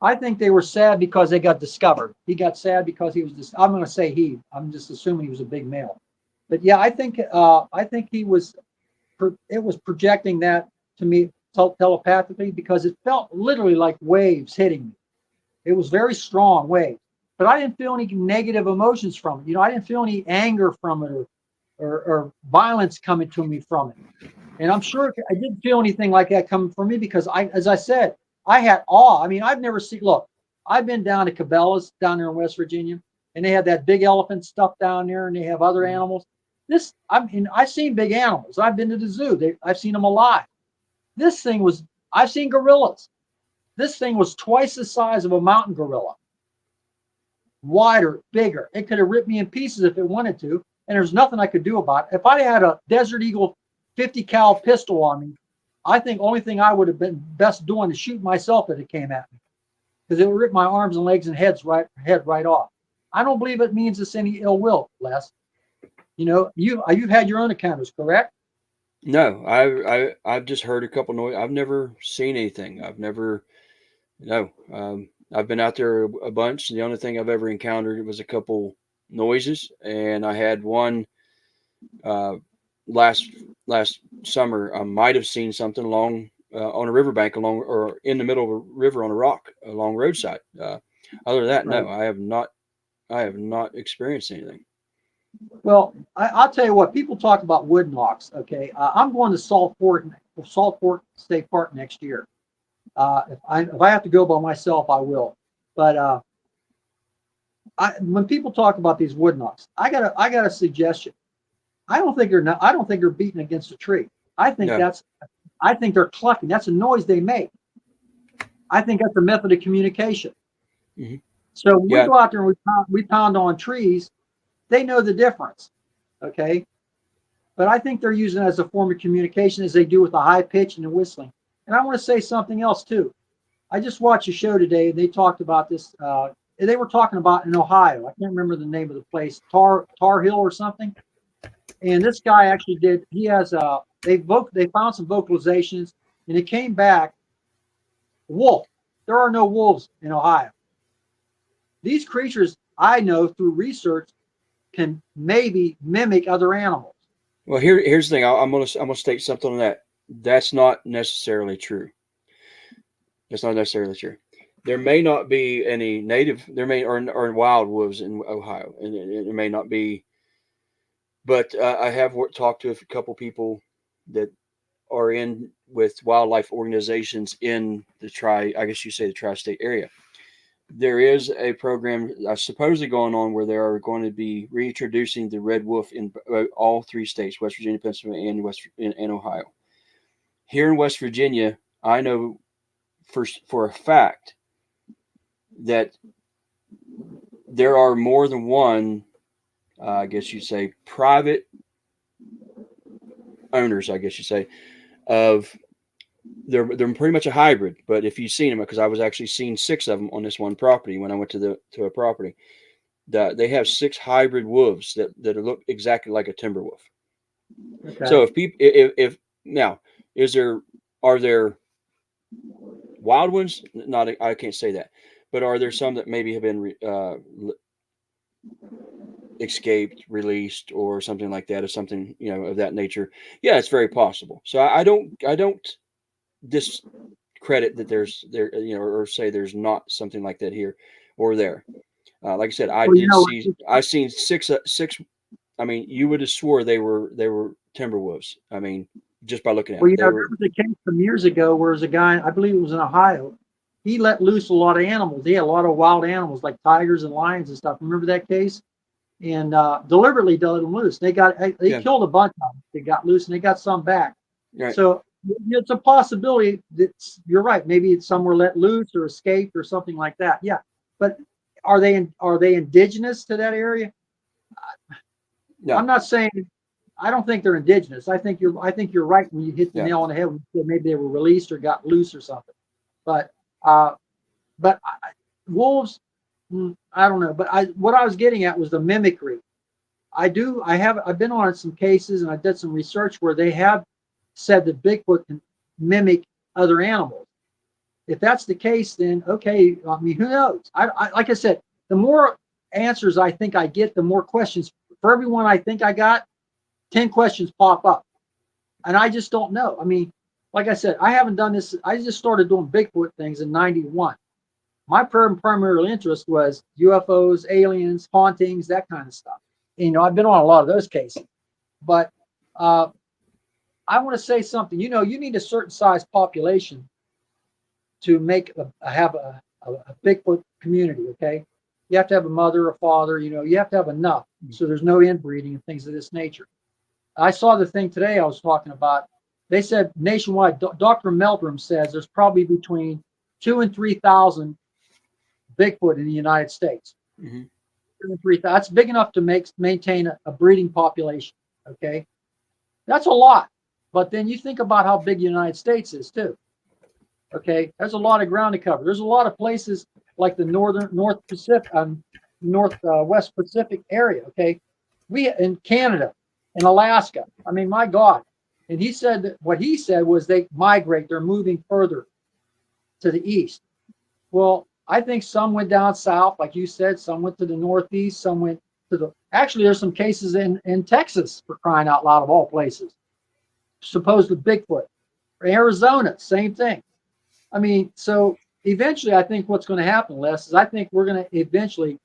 I think they were sad because they got discovered. He got sad because he was. I'm going to say he. I'm just assuming he was a big male. But yeah, I think he was. It was projecting that to me telepathically because it felt literally like waves hitting me. It was very strong waves, but I didn't feel any negative emotions from it. I didn't feel any anger from it or violence coming to me from it. And I'm sure I didn't feel anything like that coming from me because as I said, I had awe. I mean, I've never seen. Look, I've been down to Cabela's down there in West Virginia, and they have that big elephant stuff down there, and they have other animals. I've seen big animals. I've been to the zoo. I've seen them alive. I've seen gorillas. This thing was twice the size of a mountain gorilla. Wider, bigger. It could have ripped me in pieces if it wanted to, and there's nothing I could do about it. If I had a Desert Eagle 50 cal pistol on me, I think the only thing I would have been best doing is shoot myself if it came at me, because it would rip my arms and legs and head right off. I don't believe it means it's any ill will, Les. You've had your own encounters, correct? No, I've just heard a couple noise. I've never seen anything. I've been out there a bunch. The only thing I've ever encountered was a couple noises, and I had one last summer. I might have seen something along on a riverbank or in the middle of a river on a rock along roadside. Other than that, Right. no, I have not experienced anything. Well, I'll tell you what. People talk about wood knocks. Okay, I'm going to Salt Fork State Park next year. If I have to go by myself, I will. But when people talk about these wood knocks, I got a suggestion. I don't think they're beating against a tree. I think No. that's I think they're clucking. That's a noise they make. I think that's a method of communication. Hmm. So when we Yeah. go out there and we pound on trees, they know the difference. Okay. But I think they're using it as a form of communication as they do with the high pitch and the whistling. And I want to say something else too. I just watched a show today and they talked about this. They were talking about in Ohio. I can't remember the name of the place, Tar Hill or something. And this guy actually did. He has they found some vocalizations and it came back wolf. There are no wolves in Ohio. These creatures, I know through research, can maybe mimic other animals. Well, here's the thing. I'm gonna state something on that. That's not necessarily true. That's not necessarily true. There may not be any native. There may or wild wolves in Ohio, and it may not be. But I have talked to a couple people that are in with wildlife organizations in the I guess you say the tri-state area. There is a program supposedly going on where they are going to be reintroducing the red wolf in all three states: West Virginia, Pennsylvania, and Ohio. Here in West Virginia, I know for a fact that there are more than one. I guess you say private owners. I guess you say of they're pretty much a hybrid. But if you've seen them, because I was actually seeing 6 of them on this one property when I went to a property, that they have 6 hybrid wolves that look exactly like a timber wolf. Okay. So if now are there wild ones? Not I can't say that, but are there some that maybe have been escaped, released, or something like that, or something of that nature? Yeah, it's very possible. So I don't discredit that there's there or say there's not something like that here or there. Like I said, Well, I seen six. I mean, you would have swore they were timber wolves. I mean, just by looking at them, they there were. was a case some years ago where there's a guy, I believe it was in Ohio. He let loose a lot of animals. He had a lot of wild animals like tigers and lions and stuff. Remember that case? And deliberately let them loose. They Yeah, killed a bunch of them. They got loose and they got some back. right. So it's a possibility that you're right. Maybe some were let loose or escaped or something like that. Yeah, but are they indigenous to that area? I'm No, not saying. I don't think they're indigenous. I think you're right when you hit the yeah, nail on the head when you said maybe they were released or got loose or something. But uh, but wolves, I don't know. But what I was getting at was the mimicry. I've been on some cases and I did some research where they have said that Bigfoot can mimic other animals. If that's the case, then okay. I mean, who knows? Like I said, the more answers I think I get, the more questions. For every one I think I got, 10 questions pop up, and I just don't know. I mean, like I said, I haven't done this. I just started doing Bigfoot things in '91. My primary interest was UFOs, aliens, hauntings, that kind of stuff. I've been on a lot of those cases, but uh, I want to say something. You need a certain size population to have a Bigfoot community. Okay, you have to have a mother, a father. You have to have enough so there's no inbreeding and things of this nature. I saw the thing today I was talking about. They said nationwide, Dr. Meldrum says there's probably between 2,000 and 3,000 Bigfoot in the United States. hmm 2,000 and 3,000. That's big enough to maintain a breeding population. Okay, that's a lot. But then you think about how big the United States is too. Okay, there's a lot of ground to cover. There's a lot of places like the Northwest Pacific area. Okay, we in Canada, in Alaska. I mean, my God. And he said that what he said was they migrate. They're moving further to the east. Well, I think some went down south, like you said. Some went to the northeast. Some went to the. Actually, there's some cases in Texas, for crying out loud, of all places. Supposed Bigfoot. Arizona, same thing. I mean, so eventually, I think what's going to happen, Les, is I think we're going to eventually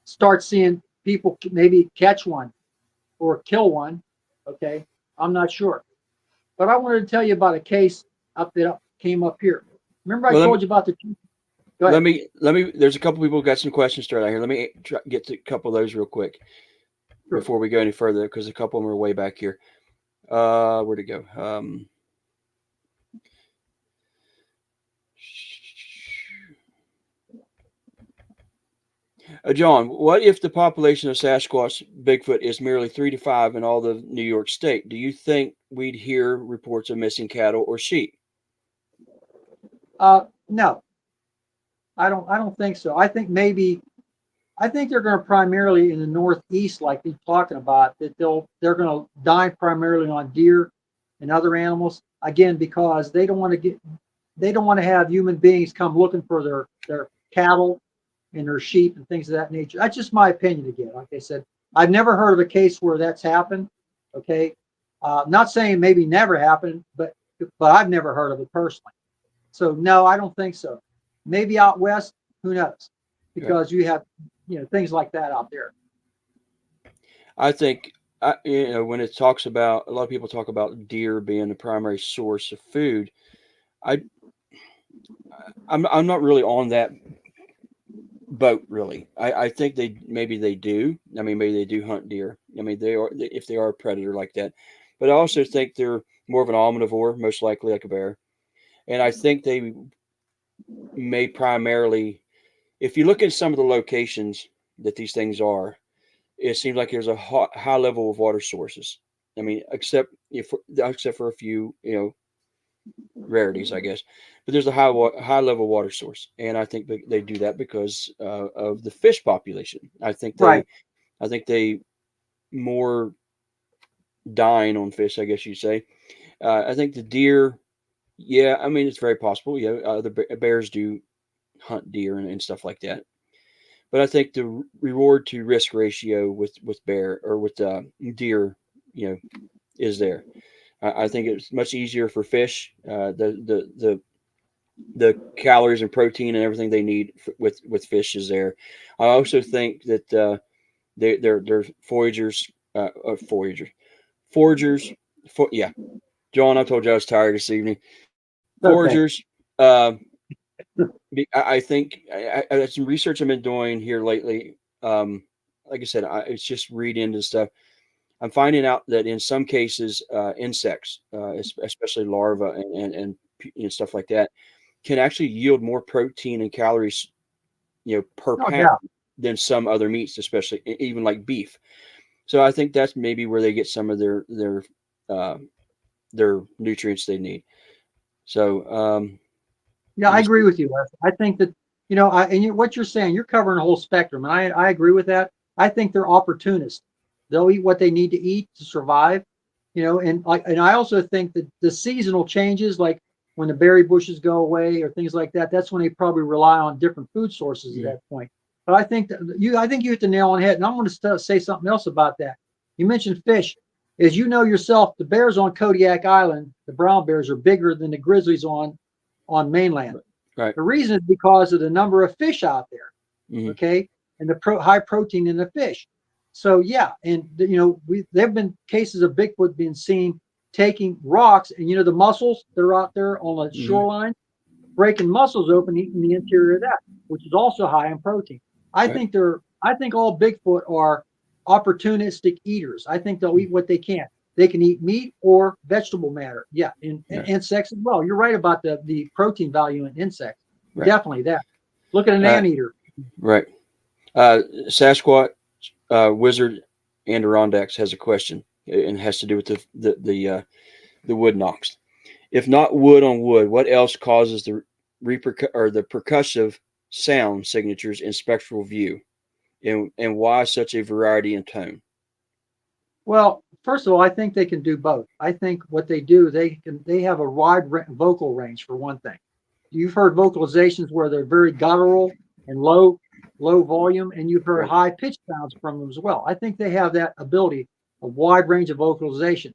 start seeing people maybe catch one or kill one. Okay, I'm not sure, but I wanted to tell you about a case that came up here. Remember, I Well, told you about the. Go ahead. let me. There's a couple people who got some questions started out here. Let me get to a couple of those real quick Sure. before we go any further, because a couple of them are way back here. Where'd it go? John, what if the population of Sasquatch Bigfoot is merely 3 to 5 in all of New York State? Do you think we'd hear reports of missing cattle or sheep? No, I don't. I don't think so. I think maybe. I think they're going to primarily in the Northeast, like you're talking about, that they're going to dine primarily on deer and other animals. Again, because they don't want to have human beings come looking for their cattle and their sheep and things of that nature. That's just my opinion. Again, like I said, I've never heard of a case where that's happened. Okay, not saying maybe never happened, but I've never heard of it personally. So no, I don't think so. Maybe out west, who knows? Because you have things like that out there. I think when it talks about, a lot of people talk about deer being the primary source of food. I'm not really on that boat, really. I think they do. I mean, maybe they do hunt deer. I mean, if they are a predator like that. But I also think they're more of an omnivore, most likely like a bear. And I think they may primarily, if you look at some of the locations that these things are, it seems like there's a high level of water sources. I mean, except for a few, rarities, I guess. But there's a high level water source, and I think they do that because of the fish population. I think they more dine on fish, I guess you say. I think the deer, yeah, I mean it's very possible. Yeah, the bears do hunt deer and stuff like that. But I think the reward to risk ratio with bear or with deer, is there. I think it's much easier for fish. The calories and protein and everything they need with fish is there. I also think that they're foragers, foragers. Yeah, John, I told you I was tired this evening. Foragers. Okay. I think some research I've been doing here lately. Like I said, it's just read into stuff. I'm finding out that in some cases, insects, especially larvae and stuff like that, can actually yield more protein and calories, per pound than some other meats, especially even like beef. So I think that's maybe where they get some of their nutrients they need. So I agree with you, Les. I think that what you're saying, you're covering a whole spectrum, and I agree with that. I think they're opportunists. They'll eat what they need to eat to survive, and I also think that the seasonal changes, like when the berry bushes go away or things like that, that's when they probably rely on different food sources at that point. But I think you hit the nail on the head, and I'm going to say something else about that. You mentioned fish. As you know yourself, the bears on Kodiak Island, the brown bears, are bigger than the grizzlies on mainland. Right. The reason is because of the number of fish out there. Mm-hmm. Okay, and the high protein in the fish. So yeah, and there have been cases of Bigfoot being seen taking rocks, and the mussels that are out there on the shoreline, breaking mussels open, eating the interior of that, which is also high in protein. I think all Bigfoot are opportunistic eaters. I think they'll eat what they can. They can eat meat or vegetable matter. Yeah, and insects as well. You're right about the protein value in insects. Right. Definitely that. Look at an anteater. Right. Sasquatch Wizard Adirondacks has a question, and has to do with the wood knocks. If not wood on wood, what else causes the percussive sound signatures in spectral view, and why such a variety in tone? Well, first of all, I think they can do both. I think what they do, they have a wide vocal range for one thing. You've heard vocalizations where they're very guttural and low volume, and you've heard high pitched sounds from them as well. I think they have that ability, a wide range of vocalization.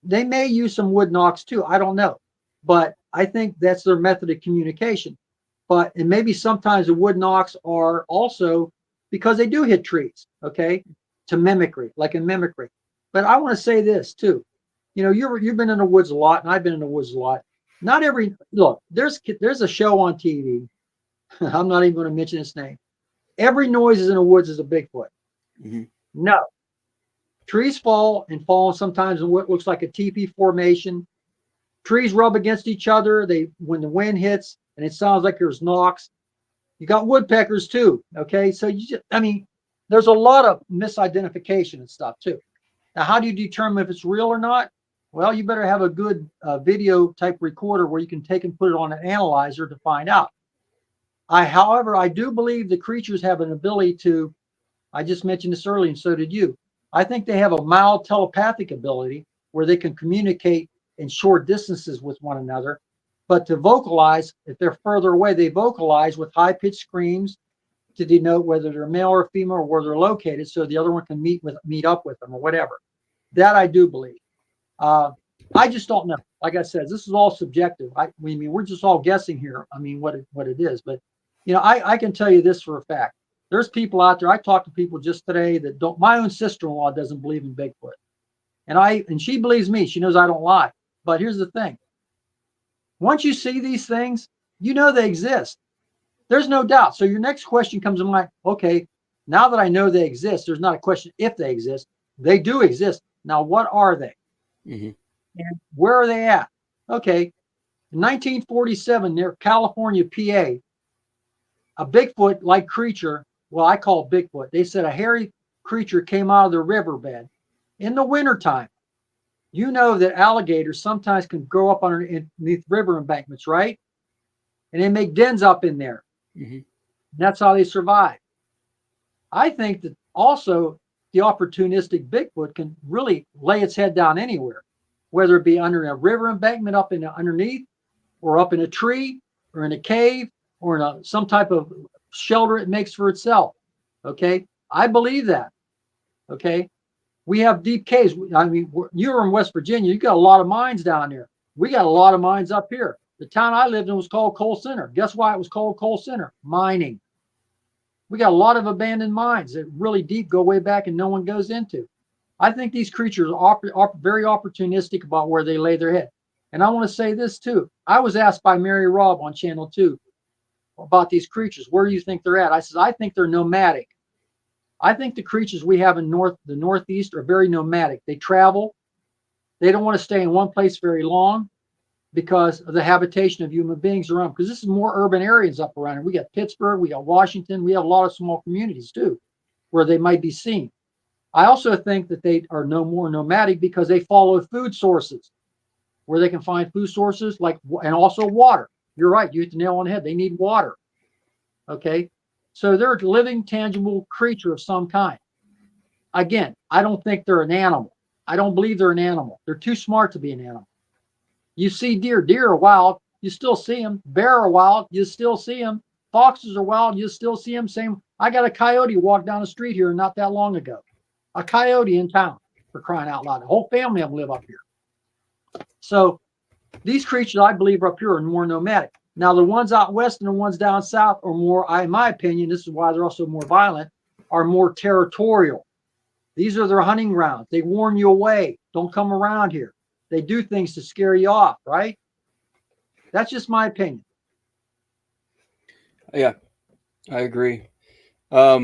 They may use some wood knocks too. I don't know, but I think that's their method of communication. and maybe sometimes the wood knocks are also because they do hit trees, okay, to mimicry, like in mimicry. But I want to say this too. You know, you've been in the woods a lot, and I've been in the woods a lot. Not every look. There's a show on TV. I'm not even going to mention its name. Every noise is in the woods is a Bigfoot. Mm-hmm. No, trees fall sometimes in what looks like a teepee formation. Trees rub against each other. When the wind hits, and it sounds like there's knocks. You got woodpeckers too. Okay, so there's a lot of misidentification and stuff too. Now, how do you determine if it's real or not? Well, you better have a good video type recorder where you can take and put it on an analyzer to find out. However, I do believe the creatures have an ability to, I just mentioned this earlier, and so did you. I think they have a mild telepathic ability where they can communicate in short distances with one another. But to vocalize, if they're further away, they vocalize with high-pitched screams to denote whether they're male or female or where they're located, so the other one can meet up with them or whatever. That I do believe. I just don't know. Like I said, this is all subjective. We're just all guessing here. I mean, what it is. But I can tell you this for a fact. There's people out there. I talked to people just today that don't. My own sister-in-law doesn't believe in Bigfoot, and she believes me. She knows I don't lie. But here's the thing. Once you see these things, you know they exist. There's no doubt. So your next question comes to mind. Okay, now that I know they exist, there's not a question if they exist. They do exist. Now, what are they? Mm-hmm. And where are they at? Okay, in 1947, near California, PA, a Bigfoot-like creature, well, I call it Bigfoot. They said a hairy creature came out of the riverbed in the wintertime. You know that alligators sometimes can grow up underneath river embankments, right? And they make dens up in there. Mm-hmm. That's how they survive. I think that also the opportunistic Bigfoot can really lay its head down anywhere, whether it be under a river embankment underneath, or up in a tree, or in a cave, or in some type of shelter it makes for itself. Okay, I believe that. Okay, we have deep caves. I mean, you're in West Virginia. You got a lot of mines down there. We got a lot of mines up here. The town I lived in was called Coal Center. Guess why it was called Coal Center? Mining. We got a lot of abandoned mines that really deep, go way back, and no one goes into. I think these creatures are very opportunistic about where they lay their head. And I want to say this too. I was asked by Mary Robb on Channel 2 about these creatures. Where do you think they're at? I said, I think they're nomadic. I think the creatures we have in the Northeast are very nomadic. They travel. They don't want to stay in one place very long because of the habitation of human beings around. Because this is more urban areas up around here. We got Pittsburgh, we got Washington, we have a lot of small communities too, where they might be seen. I also think that they are no more nomadic because they follow food sources, where they can find food sources and also water. You're right. You hit the nail on the head. They need water. Okay. So they're a living, tangible creature of some kind. Again, I don't think they're an animal. I don't believe they're an animal. They're too smart to be an animal. You see deer. Deer are wild. You still see them. Bear are wild. You still see them. Foxes are wild. You still see them. Same. I got a coyote walk down the street here not that long ago. A coyote in town, for crying out loud. The whole family of them live up here. So these creatures, I believe, up here are more nomadic. Now, the ones out west and the ones down south are more, in my opinion, this is why they're also more violent, are more territorial. These are their hunting grounds. They warn you away. Don't come around here. They do things to scare you off, right? That's just my opinion. Yeah, I agree. Let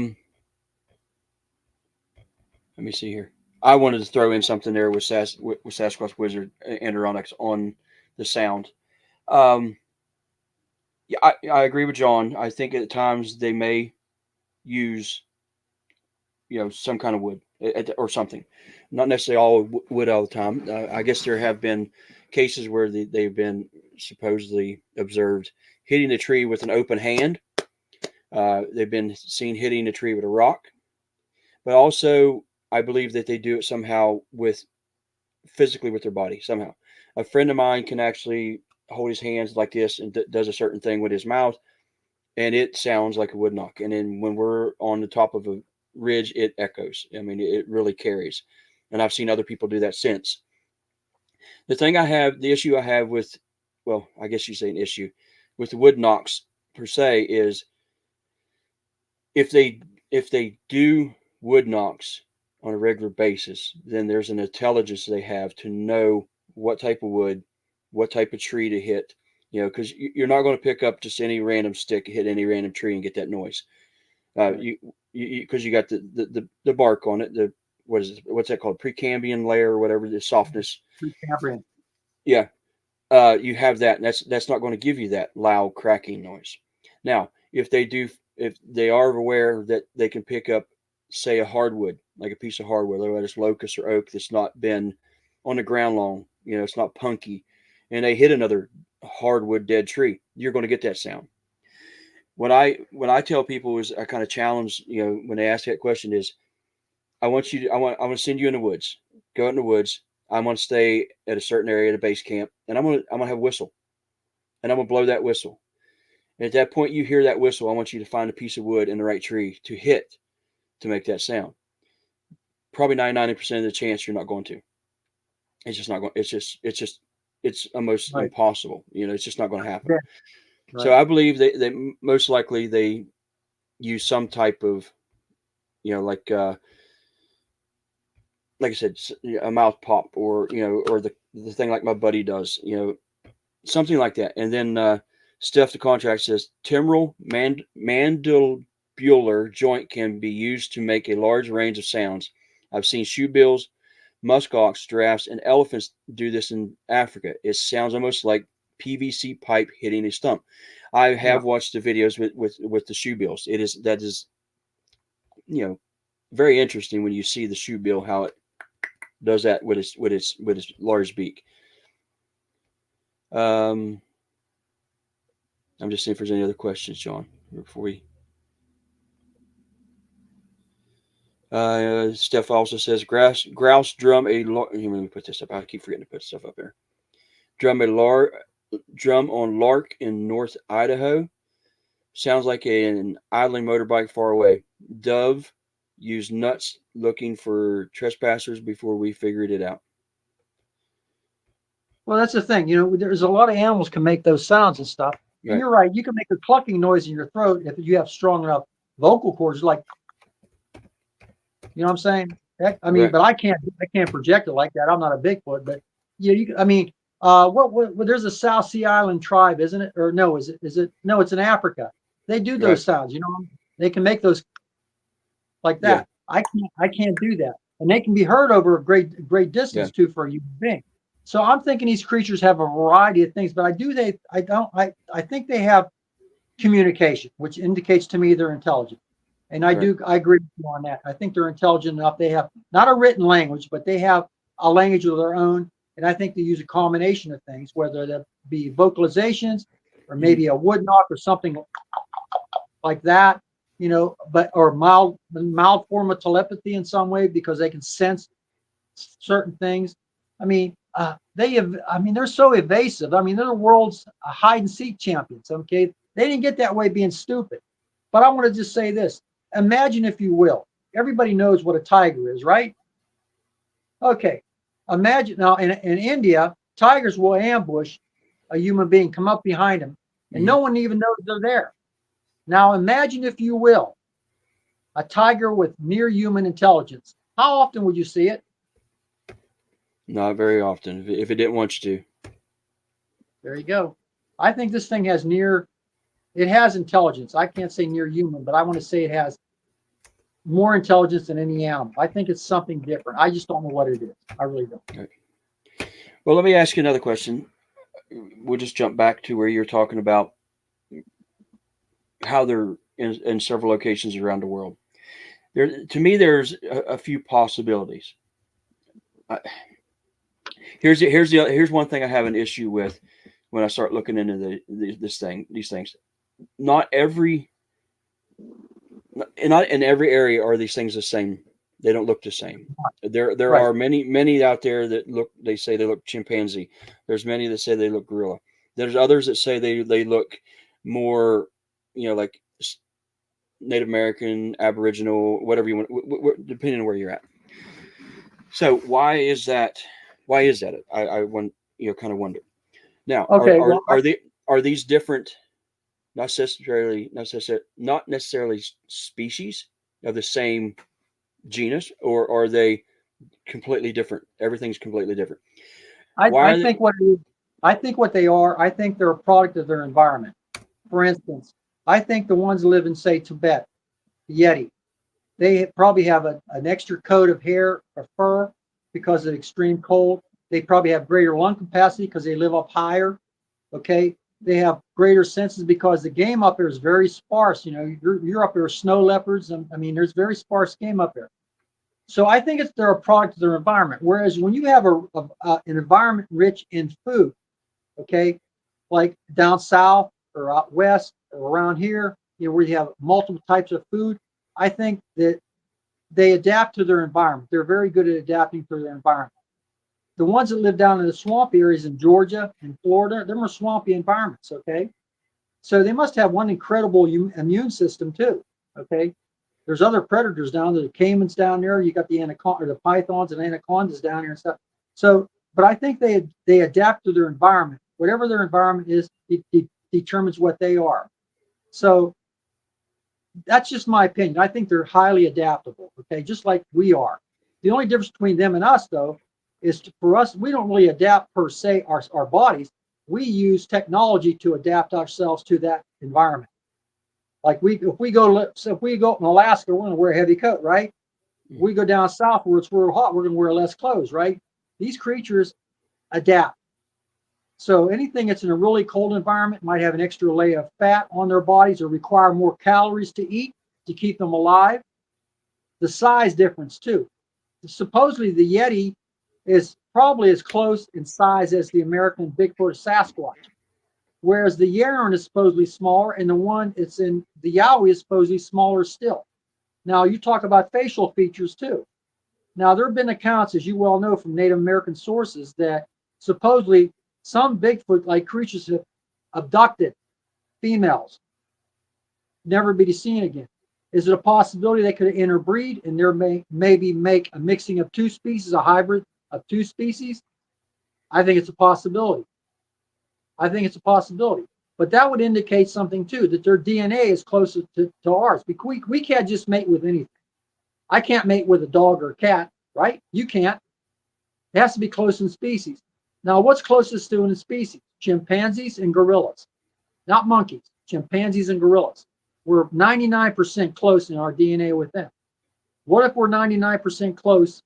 me see here. I wanted to throw in something there with Sasquatch Wizard Enteronics on the sound. Yeah, I agree with John. I think at times they may use, some kind of wood or something. Not necessarily all wood all the time. I guess there have been cases where they've been supposedly observed hitting the tree with an open hand. They've been seen hitting the tree with a rock. But also, I believe that they do it somehow physically with their body, somehow. A friend of mine can actually hold his hands like this and does a certain thing with his mouth, and it sounds like a wood knock. And then when we're on the top of a ridge, it echoes. I mean, it really carries. And I've seen other people do that since. The issue I have with, well, I guess you say an issue, with the wood knocks per se is if they do wood knocks on a regular basis, then there's an intelligence they have to know what type of wood, what type of tree to hit. Because you're not going to pick up just any random stick, hit any random tree, and get that noise. Right. Because you got the bark on it. What's that called? Precambrian layer or whatever, the softness. Precambrian. Yeah. You have that, and that's not going to give you that loud cracking noise. Now, if they are aware that they can pick up, say, a hardwood, like a piece of hardwood, whether it's locust or oak, that's not been on the ground long, it's not punky, and they hit another hardwood dead tree, you're going to get that sound. When I tell people, is I kind of challenge, when they ask that question, is I want to send you in the woods, go out in the woods. I'm going to stay at a certain area at a base camp, and I'm going to have a whistle, and I'm going to blow that whistle. And at that point, you hear that whistle. I want you to find a piece of wood in the right tree to hit to make that sound. Probably 90% of the chance you're not going to. It's just not going. It's almost Right. impossible. It's just not going to happen. Yeah. Right. So I believe they most likely they use some type of, like I said, a mouth pop, or or the thing like my buddy does, something like that. And then Steph, the contract, says temporal mandibular joint can be used to make a large range of sounds. I've seen shoebills, muskox, giraffes, and elephants do this in Africa. It sounds almost like PVC pipe hitting a stump. I have watched the videos with the shoebills. That is very interesting when you see the shoebill, how it does that with its large beak. I'm just seeing if there's any other questions, John, before we. Steph also says grouse drum a. Let me put this up. I keep forgetting to put stuff up there. Drum on lark in North Idaho. Sounds like an idling motorbike far away. Dove used nuts looking for trespassers before we figured it out. Well, that's the thing. There's a lot of animals can make those sounds and stuff. Right. And you're right. You can make a clucking noise in your throat if you have strong enough vocal cords, like, what I'm saying? I mean, Right. but I can't project it like that. I'm not a Bigfoot, but I mean, there's a South Sea Island tribe, isn't it? Or no, is it? No, it's in Africa. They do those sounds, they can make those like that. Yeah. I can't do that. And they can be heard over a great distance too for a human being. So I'm thinking these creatures have a variety of things, but I think they have communication, which indicates to me they're intelligent. And I agree with you on that. I think they're intelligent enough. They have not a written language, but they have a language of their own. And I think they use a combination of things, whether that be vocalizations or maybe a wood knock or something like that, or mild form of telepathy in some way, because they can sense certain things. I mean, they're so evasive. I mean, they're the world's hide and seek champions. Okay, they didn't get that way being stupid. But I want to just say this: imagine, if you will, everybody knows what a tiger is, right? Okay, imagine now in India, tigers will ambush a human being, come up behind him, and no one even knows they're there. Now imagine, if you will, a tiger with near human intelligence. How often would you see it? Not very often, if it didn't want you to. There you go. I think this thing has intelligence. I can't say near human, but I want to say it has more intelligence than any animal. I think it's something different. I just don't know what it is. I really don't. Okay. Well, let me ask you another question. We'll just jump back to where you're talking about how they're in several locations around the world. To me, there's a few possibilities. Here's one thing I have an issue with when I start looking into these things. Not in every area are these things the same. They don't look the same. There are many out there that they say they look chimpanzee. There's many that say they look gorilla. There's others that say they look more, like Native American, Aboriginal, whatever you want, depending on where you're at. So why is that? I kind of wonder. Now, are these different not necessarily species of the same genus, or are they completely different? Everything's completely different. Why I are they? think I think what they are, I think they're a product of their environment. For instance, I think the ones that live in, say, Tibet, the Yeti, they probably have an extra coat of hair or fur because of extreme cold. They probably have greater lung capacity because they live up higher. Okay. They have greater senses because the game up there is very sparse. You know, you're up there with snow leopards. I mean, there's very sparse game up there. So I think they're a product of their environment. Whereas when you have an environment rich in food, okay, like down south or out west or around here, you know, where you have multiple types of food, I think that they adapt to their environment. They're very good at adapting to their environment. The ones that live down in the swamp areas in Georgia and Florida, they're more swampy environments, okay? So they must have one incredible immune system too, okay? There's other predators down there, the caimans down there. You got the anaconda, or the pythons and anacondas down here and stuff. So, but I think they adapt to their environment. Whatever their environment is, it determines what they are. So that's just my opinion. I think they're highly adaptable. Okay, just like we are. The only difference between them and us, though, is for us, we don't really adapt per se our bodies. We use technology to adapt ourselves to that environment. Like if we go in Alaska, we're going to wear a heavy coat, right? If we go down south where it's real hot, we're going to wear less clothes, right? These creatures adapt. So anything that's in a really cold environment might have an extra layer of fat on their bodies or require more calories to eat to keep them alive. The size difference too. Supposedly the Yeti is probably as close in size as the American Bigfoot Sasquatch, whereas the Yeren is supposedly smaller, and the one it's in the Yowie is supposedly smaller still. Now you talk about facial features too. Now there have been accounts, as you well know from Native American sources, that supposedly some Bigfoot-like creatures have abducted females, never be seen again. Is it a possibility they could interbreed and there maybe make a mixing of two species, a hybrid of two species? I think it's a possibility. But that would indicate something too, that their DNA is closer to ours. We can't just mate with anything. I can't mate with a dog or a cat, right? You can't. It has to be close in species. Now, what's closest to in species? Chimpanzees and gorillas, not monkeys. Chimpanzees and gorillas. We're 99% close in our DNA with them. What if we're 99% close?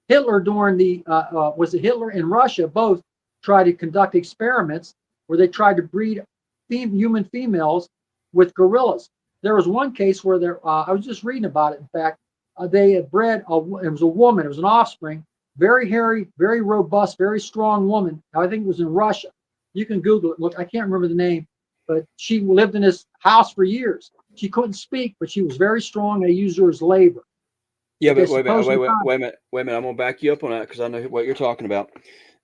Hitler during was it Hitler and Russia both tried to conduct experiments where they tried to breed human females with gorillas. There was one case where I was just reading about it. In fact, they had bred it was a woman, it was an offspring, very hairy, very robust, very strong woman. I think it was in Russia. You can Google it. Look, I can't remember the name, but she lived in this house for years. She couldn't speak, but she was very strong. They used her as labor. Yeah, but wait a minute. I'm gonna back you up on that because I know what you're talking about.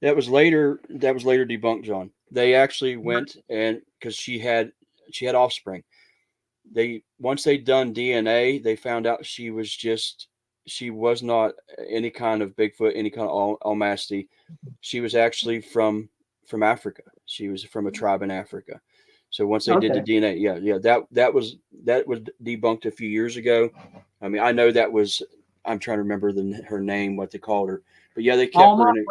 That was later debunked, John. They actually went and because she had offspring. Once they'd done DNA, they found out she was not any kind of Bigfoot, any kind of Almasty. She was actually from Africa. She was from a tribe in Africa. So once they did the DNA, that was debunked a few years ago. I mean, I know that was. I'm trying to remember her name, what they called her, but yeah, they kept Alma, her name.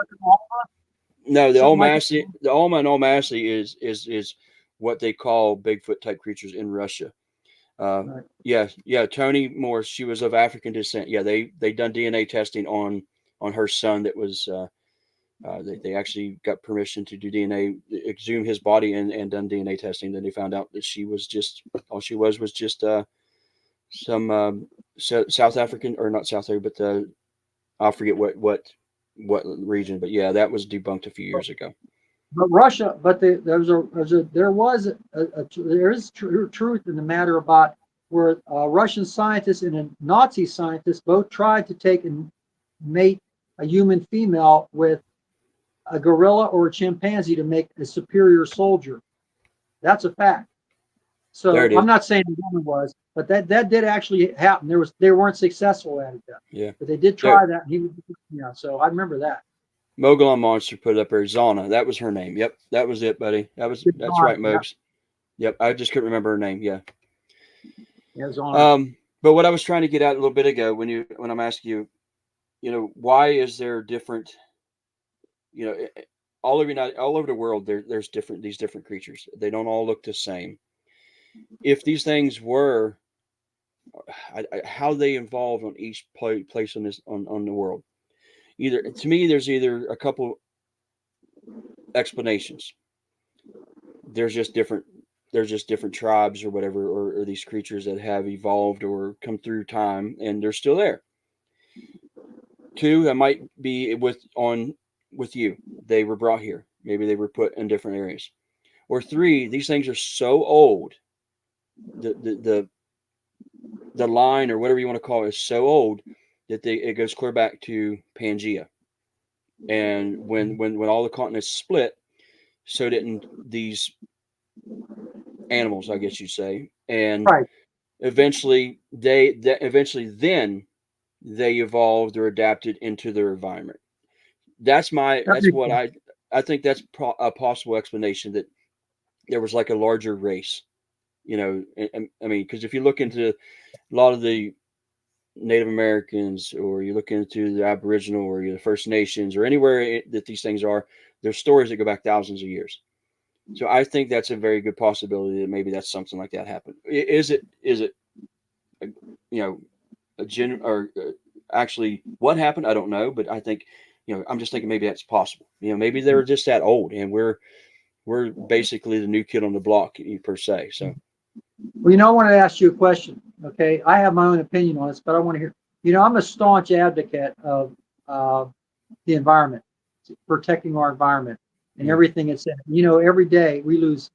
No, the Almasty, the Alma and Almasty is what they call Bigfoot type creatures in Russia. Right. Yeah. Toni Morse, she was of African descent. Yeah, they done DNA testing on her son. That was they actually got permission to do DNA, exhume his body and done DNA testing. Then they found out that she was just some South African, or not South African, but I forget what region. But yeah, that was debunked a few years ago. But Russia, but there is truth in the matter about where Russian scientists and a Nazi scientist both tried to take and mate a human female with a gorilla or a chimpanzee to make a superior soldier. That's a fact. So I'm not saying the woman was, but that did actually happen. They weren't successful at it though. Yeah. But they did try that. And so I remember that. Mogollon Monster put up Arizona. That was her name. Yep, that was it, buddy. That's right, Mogs. Yep. I just couldn't remember her name. Yeah. It was on. But what I was trying to get at a little bit ago when I'm asking you, why is there different, you know, all over the world, there's these different creatures. They don't all look the same. If these things were, how they evolved on each place on the world. Either to me, there's either a couple explanations. There's just different. There's just different tribes or whatever, or these creatures that have evolved or come through time, and they're still there. Two, that might be with you. They were brought here. Maybe they were put in different areas. Or three, these things are so old. The line or whatever you want to call it is so old that it goes clear back to Pangea. And when all the continents split, so didn't these animals, I guess you'd say. And Right. eventually they evolved or adapted into their environment. That's what I think that's a possible explanation, that there was like a larger race, and I mean, because if you look into a lot of the Native Americans, or you look into the Aboriginal or the First Nations, or anywhere that these things are, there's stories that go back thousands of years. So I think that's a very good possibility that maybe that's something like that happened. Is it a gen or actually what happened? I don't know, but I think, I'm just thinking maybe that's possible. Maybe they were just that old, and we're basically the new kid on the block per se. So, Well, I want to ask you a question. Okay, I have my own opinion on this, but I want to hear. I'm a staunch advocate of the environment, protecting our environment, and everything it's in. Every day we lose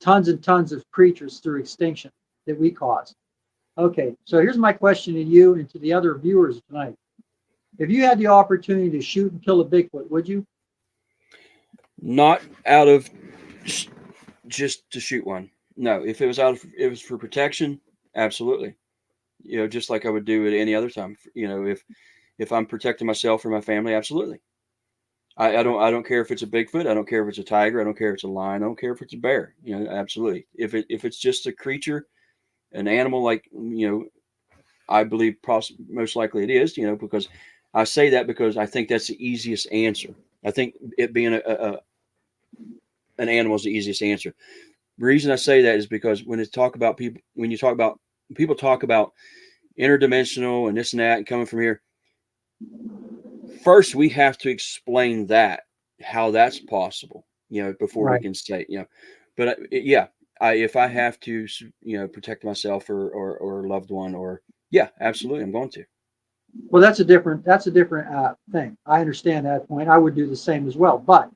tons and tons of creatures through extinction that we cause. Okay, so here's my question to you and to the other viewers tonight. If you had the opportunity to shoot and kill a Bigfoot, would you? Not out of just to shoot one. No, if it was for protection, absolutely. Just like I would do at any other time. If I'm protecting myself or my family, absolutely. I don't care if it's a Bigfoot. I don't care if it's a tiger. I don't care if it's a lion. I don't care if it's a bear. Absolutely. If it's just a creature, an animal, like, I believe most likely it is. Because I say that because I think that's the easiest answer. I think it being an animal is the easiest answer. The reason I say that is because when you talk about people talk about interdimensional and this and that and coming from here, first we have to explain how that's possible, before we can say, but if I have to, protect myself or a loved one, or absolutely, I'm going to. Well, that's a different thing. I understand that point. I would do the same as well. But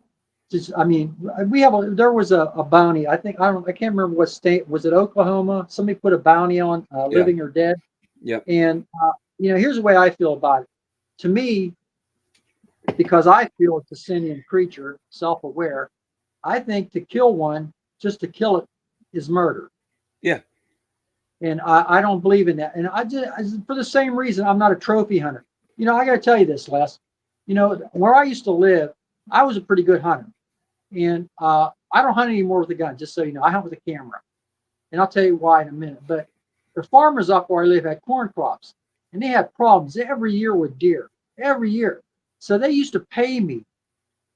there was a bounty. I can't remember what state. Was it Oklahoma? Somebody put a bounty on living or dead. Yeah. And here's the way I feel about it. To me, because I feel it's a sentient creature, self-aware, I think to kill one just to kill it is murder. Yeah. And I don't believe in that. And for the same reason, I'm not a trophy hunter. I got to tell you this, Les. Where I used to live, I was a pretty good hunter. And I don't hunt anymore with a gun, just so you know. I hunt with a camera. And I'll tell you why in a minute. But the farmers up where I live had corn crops. And they had problems every year with deer. Every year. So they used to pay me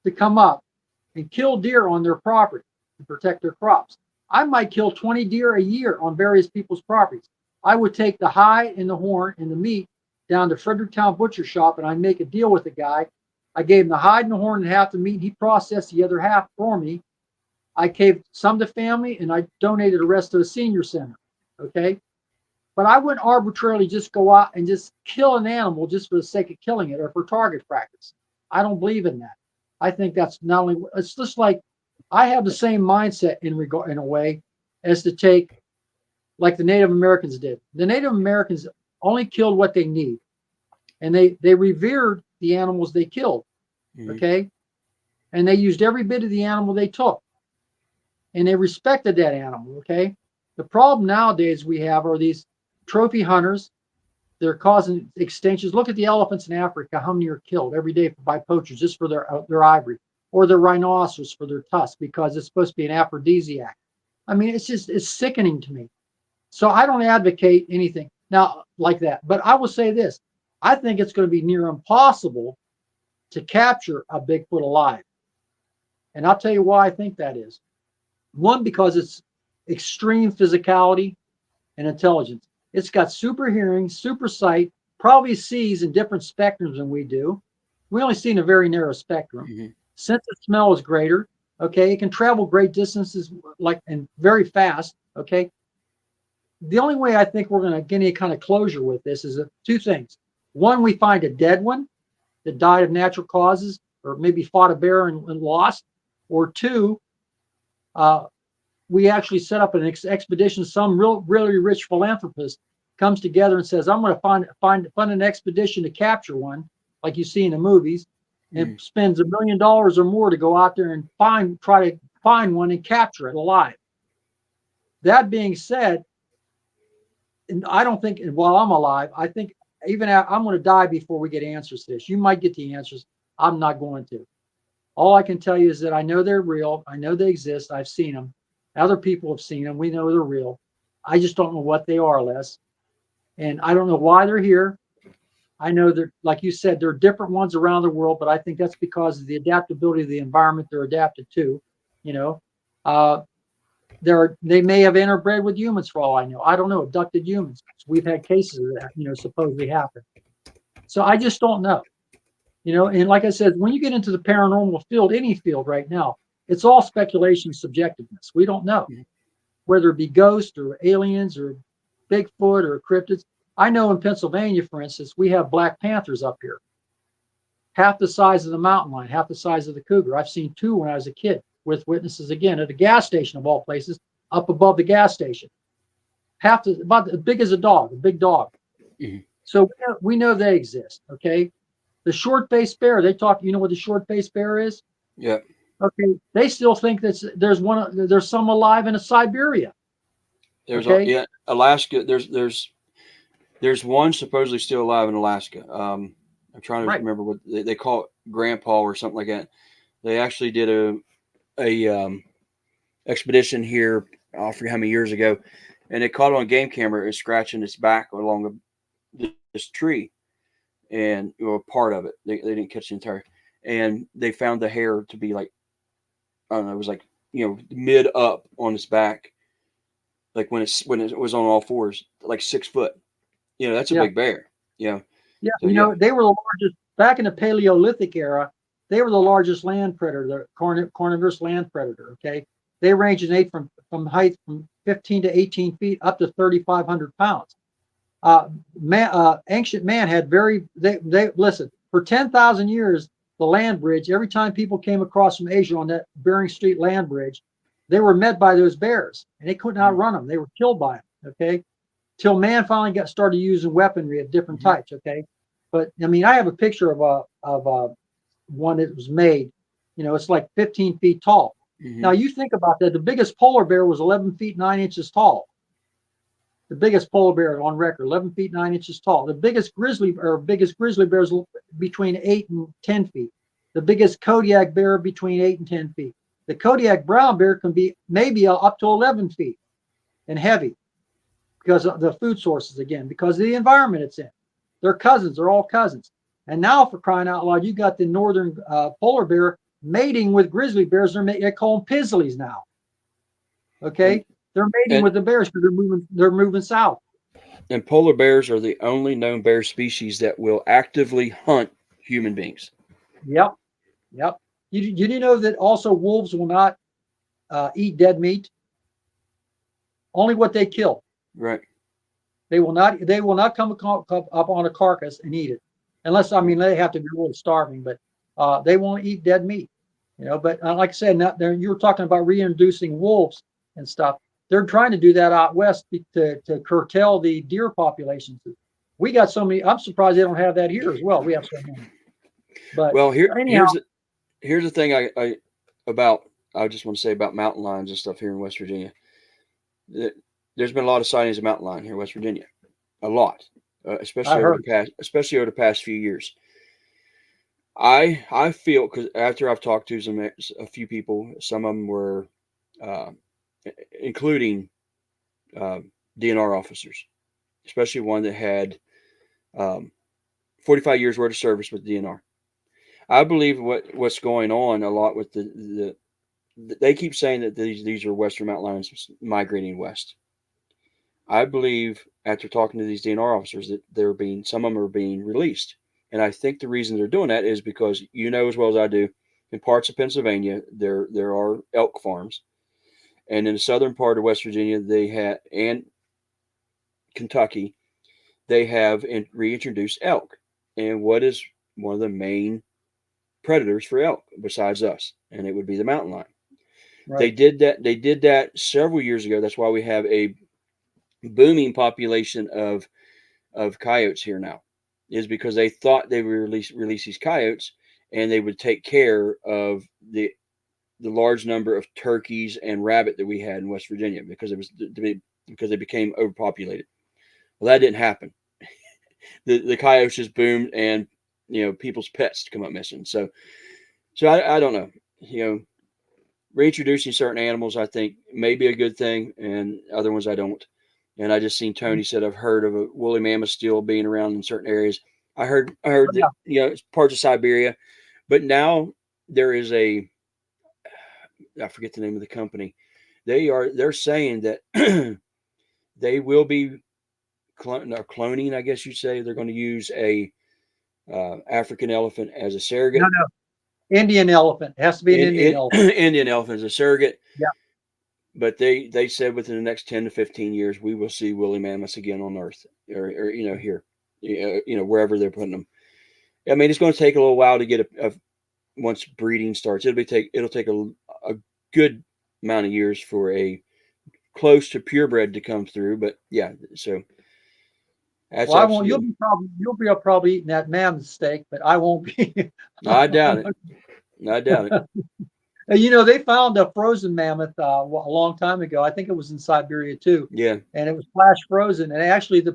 to come up and kill deer on their property to protect their crops. I might kill 20 deer a year on various people's properties. I would take the hide and the horn and the meat down to Fredericktown Butcher Shop, and I'd make a deal with the guy. I gave him the hide and the horn and half the meat, and he processed the other half for me. I gave some to family, and I donated the rest to the senior center. Okay? But I wouldn't arbitrarily just go out and just kill an animal just for the sake of killing it or for target practice. I don't believe in that. I think that's not only, it's just like, I have the same mindset in a way as to take, like the Native Americans did. The Native Americans only killed what they need, and they revered the animals they killed. Mm-hmm. Okay, and they used every bit of the animal they took, and they respected that animal. Okay, the problem nowadays we have are these trophy hunters. They're causing extinctions. Look at the elephants in Africa. How many are killed every day by poachers just for their ivory? Or the rhinoceros for their tusks, because it's supposed to be an aphrodisiac. I mean, it's sickening to me. So I don't advocate anything now like that. But I will say this. I think it's going to be near impossible to capture a Bigfoot alive. And I'll tell you why I think that is. One, because it's extreme physicality and intelligence. It's got super hearing, super sight, probably sees in different spectrums than we do. We only see in a very narrow spectrum. Mm-hmm. Sense of smell is greater. Okay. It can travel great distances and very fast. Okay. The only way I think we're going to get any kind of closure with this is two things. One, we find a dead one that died of natural causes or maybe fought a bear and lost. Or two, we actually set up an expedition. Some really rich philanthropist comes together and says, I'm going to fund an expedition to capture one, like you see in the movies, and spends $1 million or more to go out there and try to find one and capture it alive. That being said, and I don't think, and while I'm alive, I think even I'm going to die before we get answers to this. You might get the answers. I'm not going to. All I can tell you is that I know they're real. I know they exist. I've seen them. Other people have seen them. We know they're real. I just don't know what they are, Les. And I don't know why they're here. I know that, like you said, there are different ones around the world, but I think that's because of the adaptability of the environment they're adapted to. You know, they may have interbred with humans for all I know. I don't know, abducted humans. We've had cases of that, you know, supposedly happen. So I just don't know. You know, and like I said, when you get into the paranormal field, any field right now, it's all speculation, subjectiveness. We don't know whether it be ghosts or aliens or Bigfoot or cryptids. I know in Pennsylvania, for instance, we have black panthers up here, half the size of the mountain lion, half the size of the cougar. I've seen two when I was a kid with witnesses, again, at a gas station of all places, up above the gas station. About as big as a dog, a big dog. Mm-hmm. So we know they exist, okay? The short-faced bear, you know what the short-faced bear is? Yeah. Okay, they still think that there's some alive in Siberia. There's Alaska. There's one supposedly still alive in Alaska. I'm trying to remember what they call it, Grandpa or something like that. They actually did a expedition here, I forget how many years ago, and they caught it on game camera. It was scratching its back along this tree, and part of it. They didn't catch the entire, and they found the hair to be like, I don't know, it was like, mid up on its back, like when it was on all fours, like 6 foot. That's a big bear. Yeah. So, they were the largest back in the Paleolithic era. They were the largest land predator, the carnivorous land predator. Okay, they range in age from height from 15 to 18 feet up to 3,500 pounds. Ancient man had they listen, for 10,000 years. The land bridge, every time people came across from Asia on that Bering Strait land bridge, they were met by those bears, and they couldn't outrun them. They were killed by them. Okay, till man finally started using weaponry of different types. Okay, but I mean, I have a picture of one that was made. It's like 15 feet tall. Mm-hmm. Now you think about that. The biggest polar bear was 11 feet 9 inches tall. The biggest polar bear on record, 11 feet 9 inches tall. The biggest grizzly bear is between 8 and 10 feet. The biggest Kodiak bear between 8 and 10 feet. The Kodiak brown bear can be maybe up to 11 feet and heavy because of the food sources, again, because of the environment it's in. They're cousins. They're all cousins. And now, for crying out loud, you got the northern polar bear mating with grizzly bears. They call them pizzlies now. Okay. They're mating with the bears because they're moving south. And polar bears are the only known bear species that will actively hunt human beings. Yep. You know that also wolves will not eat dead meat? Only what they kill. Right. They will not come up on a carcass and eat it, unless they have to be really starving. But they won't eat dead meat. But like I said, you were talking about reintroducing wolves and stuff. They're trying to do that out west to curtail the deer populations. We got so many. I'm surprised they don't have that here as well. We have so many. But here's the thing I just want to say about mountain lions and stuff here in West Virginia. There's been a lot of sightings of mountain lion here in West Virginia, a lot, especially over the past few years. I feel, because after I've talked to a few people, some of them were including DNR officers, especially one that had 45 years worth of service with DNR. I believe what's going on a lot with they keep saying that these are Western mountain lions migrating west. I believe after talking to these DNR officers that some of them are being released. And I think the reason they're doing that is because, as well as I do, in parts of Pennsylvania, there are elk farms. And in the southern part of West Virginia, and Kentucky, they have reintroduced elk. And what is one of the main predators for elk besides us? And it would be the mountain lion. Right. They did that several years ago. That's why we have a booming population of coyotes here now, is because they thought they would release these coyotes and they would take care of the large number of turkeys and rabbit that we had in West Virginia because they became overpopulated. Well, that didn't happen. The coyotes just boomed, and people's pets come up missing. So I don't know. Reintroducing certain animals, I think, may be a good thing, and other ones I don't. And I just seen Tony said I've heard of a woolly mammoth still being around in certain areas. I heard that it's parts of Siberia, but now there is I forget the name of the company. They're saying that they will be cloning, I guess you'd say. They're going to use a African elephant as a surrogate. No. Indian elephant. It has to be an Indian elephant. Indian elephant as a surrogate. Yeah. But they said within the next 10 to 15 years, we will see woolly mammoths again on Earth, or here, wherever they're putting them. I mean, it's going to take a little while to get once breeding starts. It'll take a good amount of years for a close to purebred to come through. But yeah, so that's I won't. You'll be probably eating that mammoth steak, but I won't be. I doubt it. I doubt it. They found a frozen mammoth a long time ago. I think it was in Siberia too. Yeah. And it was flash frozen. And actually,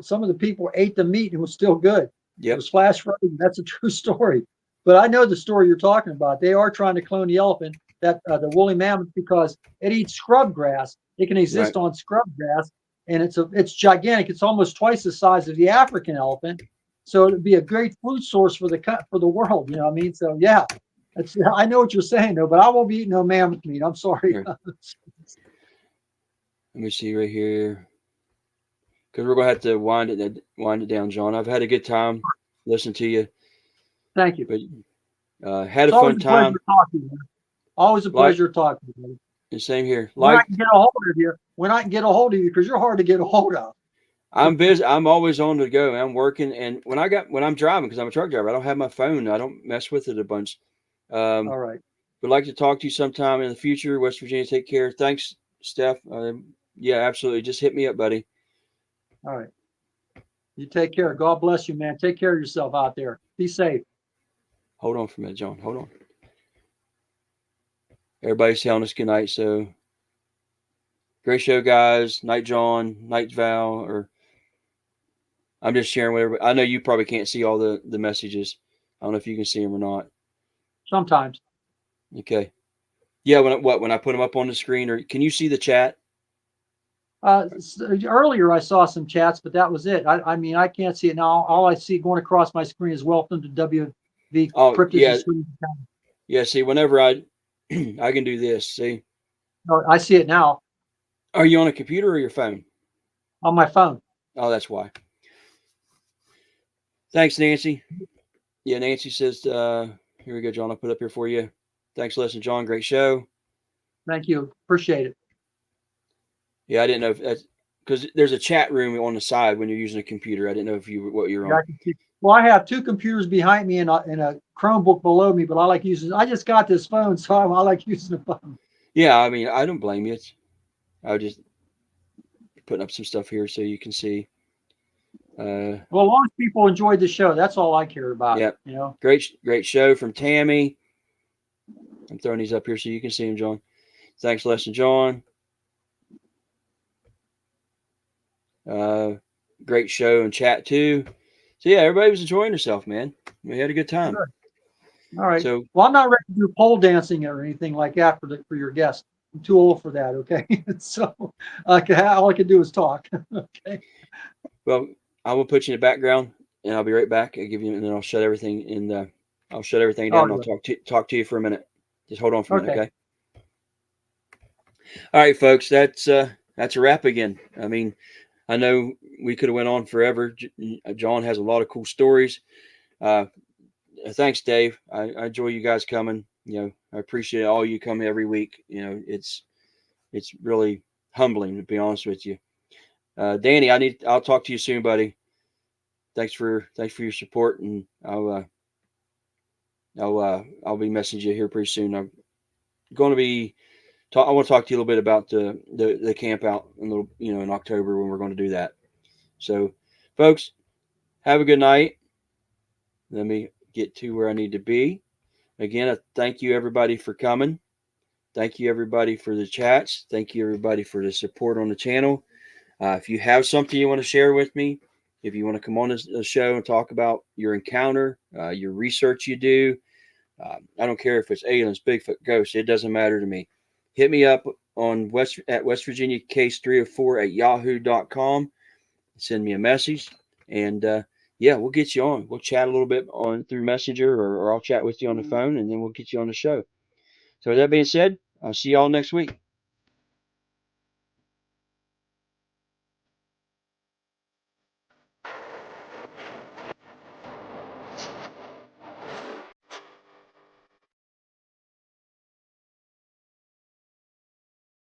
some of the people ate the meat and it was still good. Yep. It was flash frozen. That's a true story. But I know the story you're talking about. They are trying to clone the elephant, the woolly mammoth, because it eats scrub grass. It can exist on scrub grass, and it's gigantic. It's almost twice the size of the African elephant. So it'd be a great food source for the world. You know what I mean? So yeah. I know what you're saying though, but I won't be eating no mammoth meat. I'm sorry. Let me see right here, because we're gonna have to wind it down, John. I've had a good time listening to you. Thank you. But had a fun time. Always a pleasure talking to you. And same here. When I can get a hold of you, because you're hard to get a hold of. I'm busy. I'm always on the go. I'm working, and when I'm driving, because I'm a truck driver, I don't have my phone. I don't mess with it a bunch. All right. Would like to talk to you sometime in the future. West Virginia, take care. Thanks, Steph. Yeah, absolutely. Just hit me up, buddy. All right. You take care. God bless you, man. Take care of yourself out there. Be safe. Hold on for a minute, John. Hold on. Everybody's telling us good night. So great show, guys. Night, John. Night, Val. Or I'm just sharing whatever. I know you probably can't see all the messages. I don't know if you can see them or not. Sometimes. Okay. Yeah. When I put them up on the screen, or can you see the chat? Earlier I saw some chats, but that was it. I mean, I can't see it now. All I see going across my screen is welcome to WV. Oh, yeah. Yeah. See, whenever I can do this. See. Oh, I see it now. Are you on a computer or your phone? On my phone. Oh, that's why. Thanks, Nancy. Yeah, Nancy says, here we go, John. I'll put it up here for you. Thanks for listening, John. Great show. Thank you. Appreciate it. Yeah, I didn't know if that's because there's a chat room on the side when you're using a computer. I didn't know what you're on. Well, I have two computers behind me and a Chromebook below me, but I just got this phone, so I like using the phone. Yeah, I mean, I don't blame you. I was just putting up some stuff here so you can see. Well, as long as people enjoyed the show, that's all I care about. Yeah, great show from Tammy. I'm throwing these up here so you can see them, John. Thanks, Lesson John. Great show and chat too. So yeah, everybody was enjoying herself, man. We had a good time. Sure. All right. So, well, I'm not ready to do pole dancing or anything like that for your guest. I'm too old for that. Okay. So all I can do is talk. Okay. Well, I will put you in the background, and I'll be right back. I'll give you, and then I'll shut everything in. I'll shut everything down. All And I'll right. talk to you for a minute. Just hold on for a minute, Okay. okay? All right, folks. That's a wrap again. I mean, I know we could have went on forever. John has a lot of cool stories. Uh, Thanks, Dave. I enjoy you guys coming. You know, I appreciate all you come every week. You know, it's really humbling, to be honest with you. Danny, I'll talk to you soon, buddy. Thanks for your support, and I'll be messaging you here pretty soon. I'm going to be I want to talk to you a little bit about the camp out in little in October when we're going to do that. So, folks, have a good night. Let me get to where I need to be. Again, I thank you everybody for coming. Thank you everybody for the chats. Thank you everybody for the support on the channel. If you have something you want to share with me, if you want to come on the show and talk about your encounter, your research you do, I don't care if it's aliens, Bigfoot, ghosts. It doesn't matter to me. Hit me up on West Virginia Case 304 at yahoo.com. Send me a message, and yeah, we'll get you on. We'll chat a little bit on through Messenger, or I'll chat with you on the phone, and then we'll get you on the show. So with that being said, I'll see y'all next week.